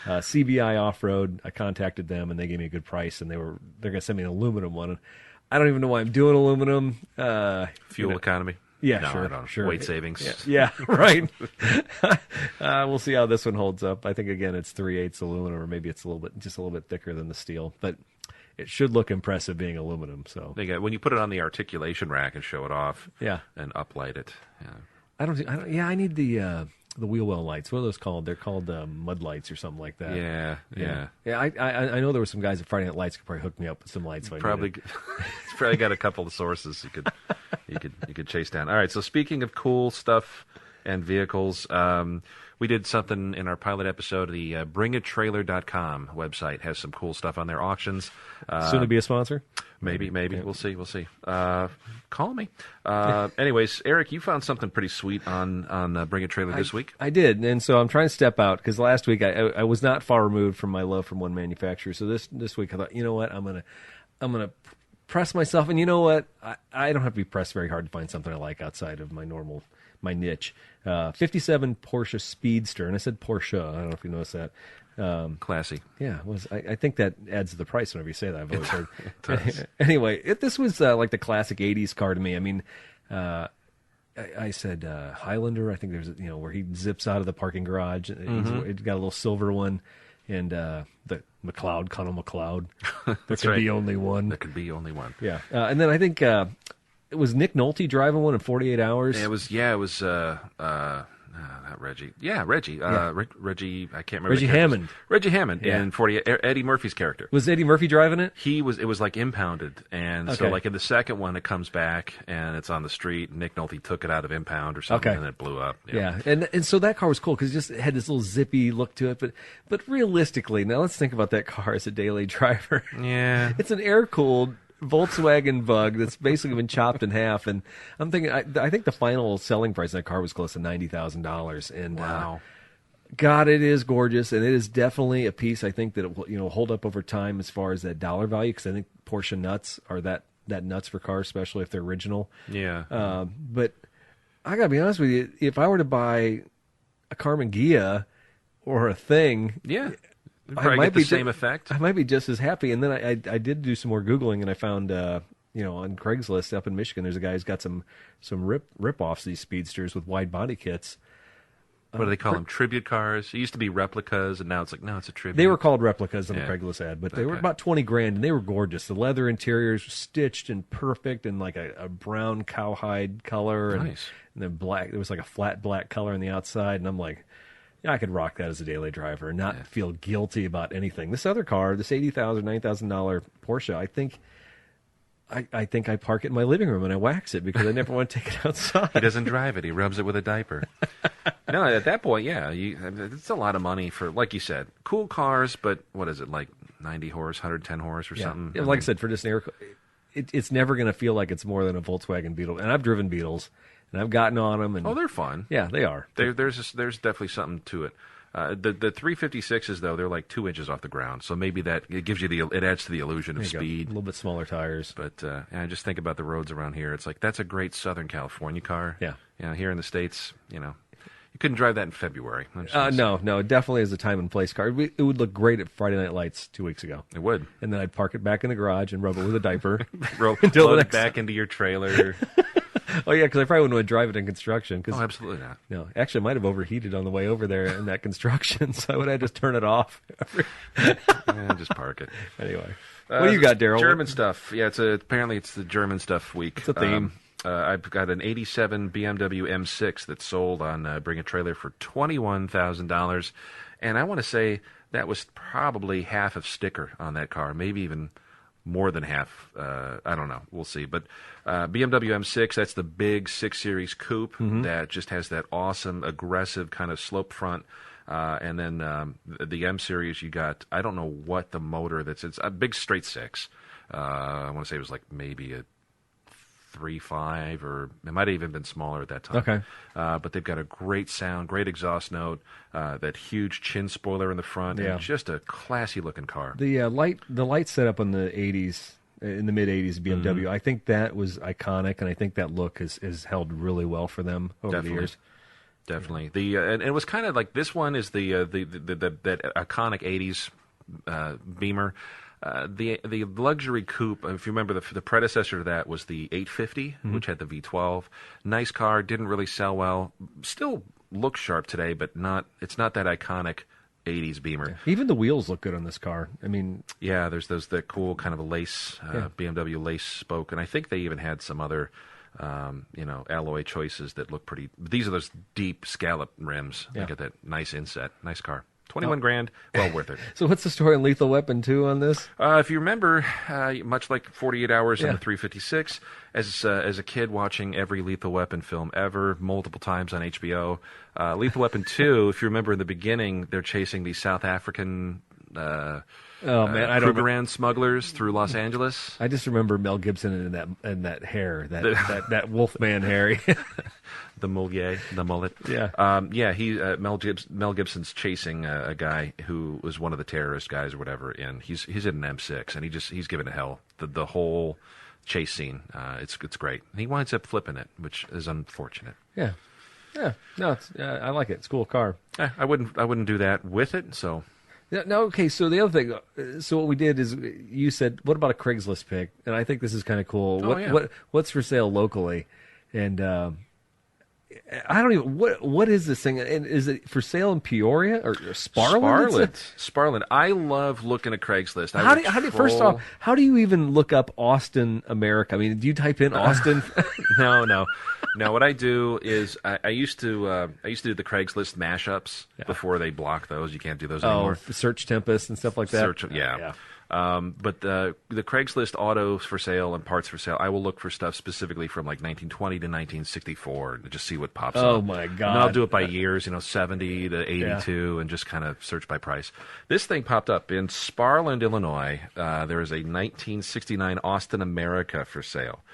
CBI Off-Road, I contacted them, and they gave me a good price, and they're going to send me an aluminum one. And I don't even know why I'm doing aluminum. Fuel economy. Yeah, no, sure. Weight savings. Yeah, right. We'll see how this one holds up. I think, again, it's 3/8 aluminum, or maybe it's a little bit thicker than the steel, but it should look impressive being aluminum. So when you put it on the articulation rack and show it off, and uplight it. Yeah. I need the wheel well lights. What are those called? They're called mud lights or something like that. Yeah. I know there were some guys at Friday Night Lights could probably hook me up with some lights. It's probably got a couple of sources you could chase down. All right. So speaking of cool stuff and vehicles, we did something in our pilot episode. The bringatrailer.com website has some cool stuff on their auctions. Soon to be a sponsor? Maybe. Yeah. We'll see. Call me. Anyways, Eric, you found something pretty sweet on Bring a Trailer this week. I did, and so I'm trying to step out because last week I was not far removed from my love from one manufacturer. So this week I thought, you know what, I'm gonna press myself, and you know what, I don't have to be pressed very hard to find something I like outside of my niche. 57 Porsche Speedster, and I said Porsche. I don't know if you noticed that. Classy. Yeah, I think that adds to the price whenever you say that. I've always heard. It does. Anyway, this was like the classic '80s car to me. I mean, I said Highlander. I think there's where he zips out of the parking garage. It's got a little silver one, and the McLeod, Connell McLeod. There could be only one. There could be only one. Yeah, and then I think it was Nick Nolte driving one in 48 Hours. It was not Reggie. Yeah, Reggie. Reggie. I can't remember. Reggie Hammond. Reggie Hammond in 48. Eddie Murphy's character. Was Eddie Murphy driving it? It was like impounded, and so like in the second one, it comes back and it's on the street. Nick Nolte took it out of impound or something, and it blew up. Yeah, and so that car was cool because it just had this little zippy look to it. But realistically, now let's think about that car as a daily driver. Yeah, it's an air cooled Volkswagen Bug that's basically been chopped in half, and I'm thinking I think the final selling price of that car was close to $90,000, and wow. God, it is gorgeous, and it is definitely a piece I think that it will hold up over time as far as that dollar value, because I think Porsche nuts are that nuts for cars, especially if they're original. Yeah. But I gotta be honest with you, if I were to buy a Carmen Ghia or a Thing, I might be the same effect. I might be just as happy. And then I did do some more Googling, and I found on Craigslist up in Michigan, there's a guy who's got some rip-offs of these speedsters with wide body kits. What do they call them? Tribute cars? It used to be replicas, and now it's like, no, it's a tribute. They were called replicas on the Craigslist ad, but they were about $20,000, and they were gorgeous. The leather interiors were stitched and perfect in like a brown cowhide color. Nice. And then black. There was like a flat black color on the outside, and I'm like, I could rock that as a daily driver and not feel guilty about anything. This other car, this $80,000, $90,000 Porsche, I think I think I park it in my living room and I wax it because I never want to take it outside. He doesn't drive it. He rubs it with a diaper. No, at that point, yeah, it's a lot of money for, like you said, cool cars, but what is it, like 90 horse, 110 horse or something? Yeah, like I said, for just an air, it's never going to feel like it's more than a Volkswagen Beetle. And I've driven Beetles, and I've gotten on them. And, they're fun. Yeah, they are. There's definitely something to it. The 356s, though, they're like 2 inches off the ground, so maybe it gives you it adds to the illusion of speed. A little bit smaller tires. But I just think about the roads around here. It's like, that's a great Southern California car. Yeah. Here in the States, you couldn't drive that in February. No, it definitely is a time and place car. It would look great at Friday Night Lights 2 weeks ago. It would. And then I'd park it back in the garage and rub it with a diaper. Load it back into your trailer. Oh, yeah, because I probably wouldn't want to drive it in construction. Oh, absolutely not. No, actually, I might have overheated on the way over there in that construction, so I would have just turn it off. Just park it. Anyway. What do you got, Daryl? German stuff. Yeah, apparently it's the German stuff week. It's a theme. I've got an 87 BMW M6 that sold on Bring a Trailer for $21,000. And I want to say that was probably half of sticker on that car, maybe even more than half. I don't know. We'll see. But BMW M6, that's the big 6 Series coupe that just has that awesome, aggressive kind of slope front. And then the M Series, you got, I don't know what the motor it's a big straight 6. I want to say it was like maybe a 3.5, or it might have even been smaller at that time. Okay. But they've got a great sound, great exhaust note, that huge chin spoiler in the front, and just a classy looking car. The light setup in the 80s, in the mid 80s BMW, I think that was iconic, and I think that look has held really well for them over the years. Definitely. And it was kind of like, this one is the that iconic 80s Beamer. The luxury coupe, if you remember, the predecessor to that was the 850, which had the V12. Nice car, didn't really sell well. Still looks sharp today, but it's not that iconic 80s Beamer. Yeah. Even the wheels look good on this car. I mean, yeah, there's that cool kind of a lace BMW lace spoke, and I think they even had some other alloy choices that look pretty. These are those deep scallop rims. They got that nice inset. Nice car. 21 grand, well worth it. So what's the story on Lethal Weapon 2 on this? If you remember, much like 48 Hours on the 356, as a kid watching every Lethal Weapon film ever, multiple times on HBO, Lethal Weapon 2, if you remember in the beginning, they're chasing these South African Krugerrand smugglers through Los Angeles. I just remember Mel Gibson and that hair, that Wolfman hair. The mullet. Yeah. Mel Gibson's chasing a guy who was one of the terrorist guys or whatever, and he's in an M6, and he's given to hell the whole chase scene. It's great. And he winds up flipping it, which is unfortunate. Yeah. No, I like it. It's a cool car. I wouldn't do that with it. So. No, okay, so the other thing, so what we did is you said, what about a Craigslist pick? And I think this is kind of cool. What's for sale locally? And I don't even, what is this thing? And is it for sale in Peoria or Sparland? Sparland. I love looking at Craigslist. First off, how do you even look up Austin, America? I mean, do you type in Austin? No. What I do is I used to do the Craigslist mashups before they block those. You can't do those anymore. Search Tempest and stuff like that. But the Craigslist autos for sale and parts for sale, I will look for stuff specifically from like 1920 to 1964 and just see what pops up. Oh my God! And I'll do it by years, 70 to 82, and just kind of search by price. This thing popped up in Sparland, Illinois. There is a 1969 Austin America for sale.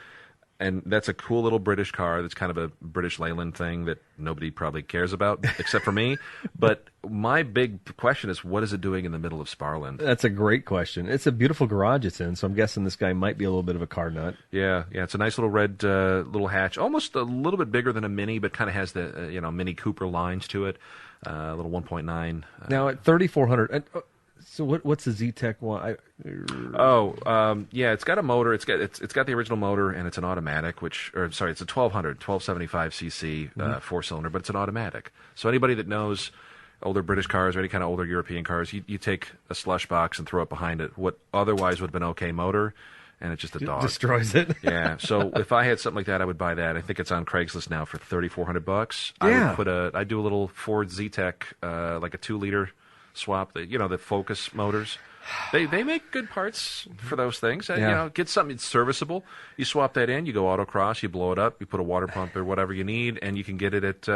And that's a cool little British car that's kind of a British Leyland thing that nobody probably cares about except for me. But my big question is, what is it doing in the middle of Sparland? That's a great question. It's a beautiful garage it's in, so I'm guessing this guy might be a little bit of a car nut. Yeah. It's a nice little red little hatch, almost a little bit bigger than a Mini, but kind of has the Mini Cooper lines to it. A little 1.9. Now at 3,400. So what's the Z-Tech one? It's got a motor. It's got the original motor, and it's an automatic. It's a 1275 cc 4-cylinder, but it's an automatic. So anybody that knows older British cars or any kind of older European cars, you take a slush box and throw it behind it. What otherwise would have been okay motor, and it's just a dog. Destroys it. Yeah. So if I had something like that, I would buy that. I think it's on Craigslist now for $3,400. Yeah. I'd do a little Ford Z-Tech, like a 2-liter. swap the Focus motors. They make good parts for those things. Yeah. Get something that's serviceable. You swap that in, you go autocross, you blow it up, you put a water pump or whatever you need, and you can get it at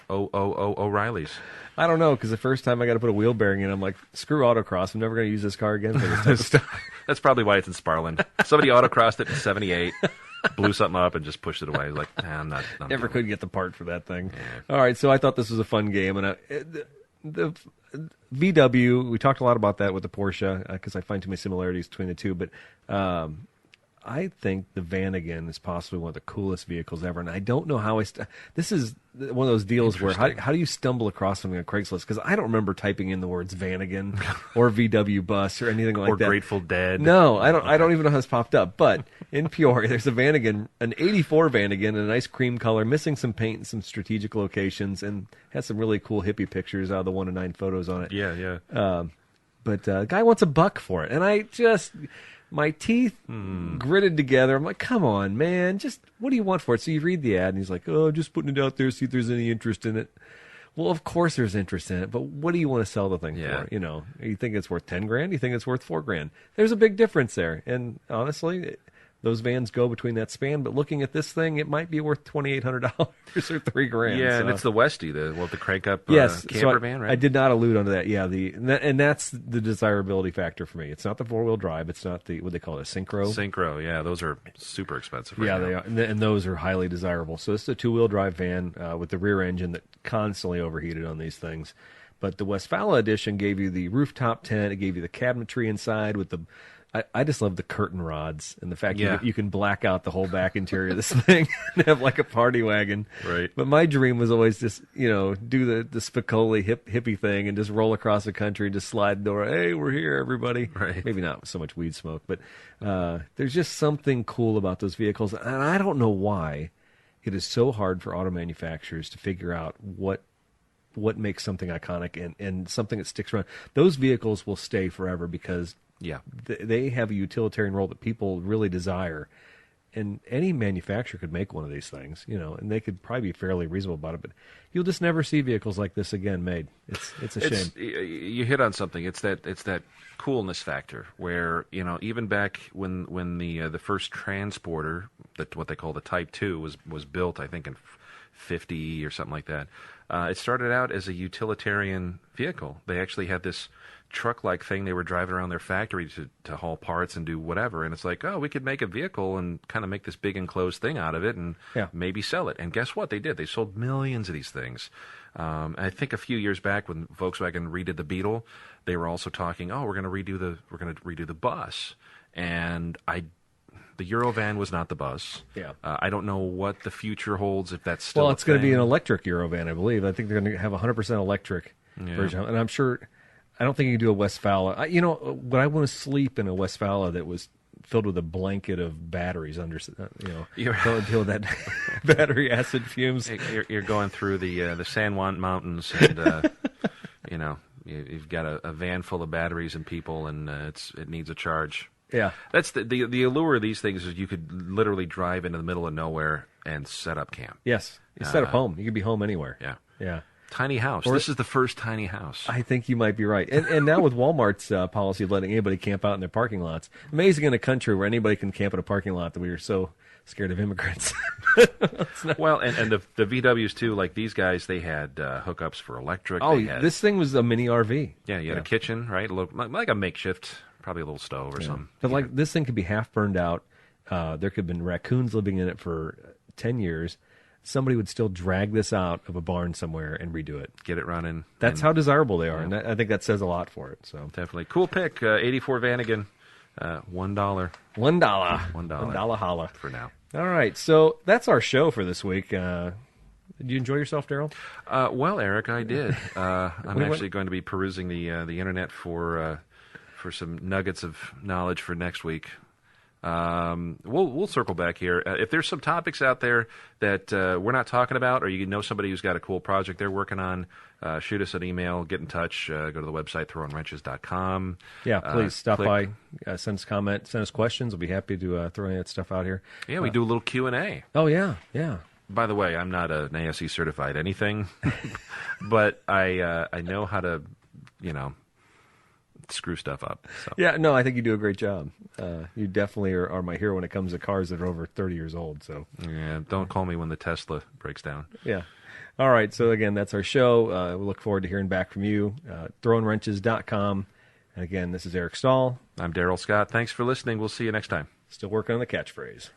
O'Reilly's. I don't know, because the first time I got to put a wheel bearing in, I'm like, screw autocross. I'm never going to use this car again for this type of stuff. That's probably why it's in Sparland. Somebody autocrossed it in '78, blew something up, and just pushed it away. Like, I'm not. Never could get the part for that thing. Yeah. All right, so I thought this was a fun game, and the VW, we talked a lot about that with the Porsche, because I find too many similarities between the two, but I think the Vanagon is possibly one of the coolest vehicles ever, and I don't know how this is one of those deals where how do you stumble across something on Craigslist? Because I don't remember typing in the words Vanagon or VW bus or anything like that. Or Grateful Dead. No, I don't. Okay. I don't even know how this popped up. But in Peoria, there's a Vanagon, an '84 Vanagon, in a nice cream color, missing some paint in some strategic locations, and has some really cool hippie pictures out of the 1-9 photos on it. Yeah. But the guy wants $1 for it, and I just. My teeth gritted together. I'm like, come on, man. Just what do you want for it? So you read the ad, and he's like, oh, just putting it out there, see if there's any interest in it. Well, of course there's interest in it, but what do you want to sell the thing for? You think it's worth $10,000? You think it's worth $4,000? There's a big difference there. And honestly, those vans go between that span. But looking at this thing, it might be worth $2,800 or $3,000. Yeah, so. And it's the Westie, the crank up yes, camper so van, right? I did not allude onto that. Yeah, and that's the desirability factor for me. It's not the 4-wheel drive. It's not the what they call it, a Synchro. Synchro, yeah, those are super expensive. Right yeah, now. they are, and those are highly desirable. So it's a 2-wheel drive van with the rear engine that constantly overheated on these things. But the Westfala edition gave you the rooftop tent. It gave you the cabinetry inside with the. I just love the curtain rods and the fact you can black out the whole back interior of this thing and have like a party wagon. Right. But my dream was always just, do the Spicoli hippie thing and just roll across the country and just slide the door. Hey, we're here, everybody. Right. Maybe not so much weed smoke, but there's just something cool about those vehicles. And I don't know why it is so hard for auto manufacturers to figure out what makes something iconic and something that sticks around. Those vehicles will stay forever because they have a utilitarian role that people really desire. And any manufacturer could make one of these things, and they could probably be fairly reasonable about it. But you'll just never see vehicles like this again made. It's a shame. You hit on something. It's that coolness factor where even back when the first transporter, what they call the Type 2, was built, I think in 50 or something like that. It started out as a utilitarian vehicle. They actually had this truck-like thing they were driving around their factory to haul parts and do whatever. And it's like, oh, we could make a vehicle and kind of make this big enclosed thing out of it and maybe sell it. And guess what? They did. They sold millions of these things. I think a few years back when Volkswagen redid the Beetle, they were also talking, oh, we're going to redo the bus. And the Eurovan was not the bus. Yeah. I don't know what the future holds if that's still. Well, it's going to be an electric Eurovan, I believe. I think they're going to have a 100% electric version, and I'm sure. I don't think you can do a Westfala. When I want to sleep in a Westfala that was filled with a blanket of batteries under, don't deal with that battery acid fumes. You're going through the San Juan Mountains, and you've got a van full of batteries and people, and it needs a charge. Yeah, that's the allure of these things is you could literally drive into the middle of nowhere and set up camp. Yes, you set up home. You could be home anywhere. Yeah. Tiny house. This is the first tiny house. I think you might be right. And now with Walmart's policy of letting anybody camp out in their parking lots, amazing in a country where anybody can camp in a parking lot that we are so scared of immigrants. Well, and the VWs too, like these guys, they had hookups for electric. This thing was a mini RV. Yeah, you had a kitchen, right? Like a makeshift, probably a little stove or something. But like this thing could be half burned out. There could have been raccoons living in it for 10 years. Somebody would still drag this out of a barn somewhere and redo it. Get it running. That's how desirable they are, and I think that says a lot for it. So definitely. Cool pick, 84 Vanagon, $1. $1 holla. For now. All right, so that's our show for this week. Did you enjoy yourself, Daryl? Well, Eric, I did. I'm actually going to be perusing the internet for some nuggets of knowledge for next week. We'll circle back here. If there's some topics out there that we're not talking about, or you know somebody who's got a cool project they're working on, shoot us an email, get in touch, go to the website, throwinwrenches.com. Yeah, please stop by, send us comments, send us questions. We'll be happy to throw any of that stuff out here. Yeah, we do a little Q&A. Oh, yeah. By the way, I'm not an ASE certified anything, but I know how to screw stuff up. So. Yeah, no, I think you do a great job. You definitely are my hero when it comes to cars that are over 30 years old. So Yeah, don't call me when the Tesla breaks down. yeah. All right, so again, that's our show. We look forward to hearing back from you. ThrowingWrenches.com. And again, this is Eric Stahl. I'm Daryl Scott. Thanks for listening. We'll see you next time. Still working on the catchphrase.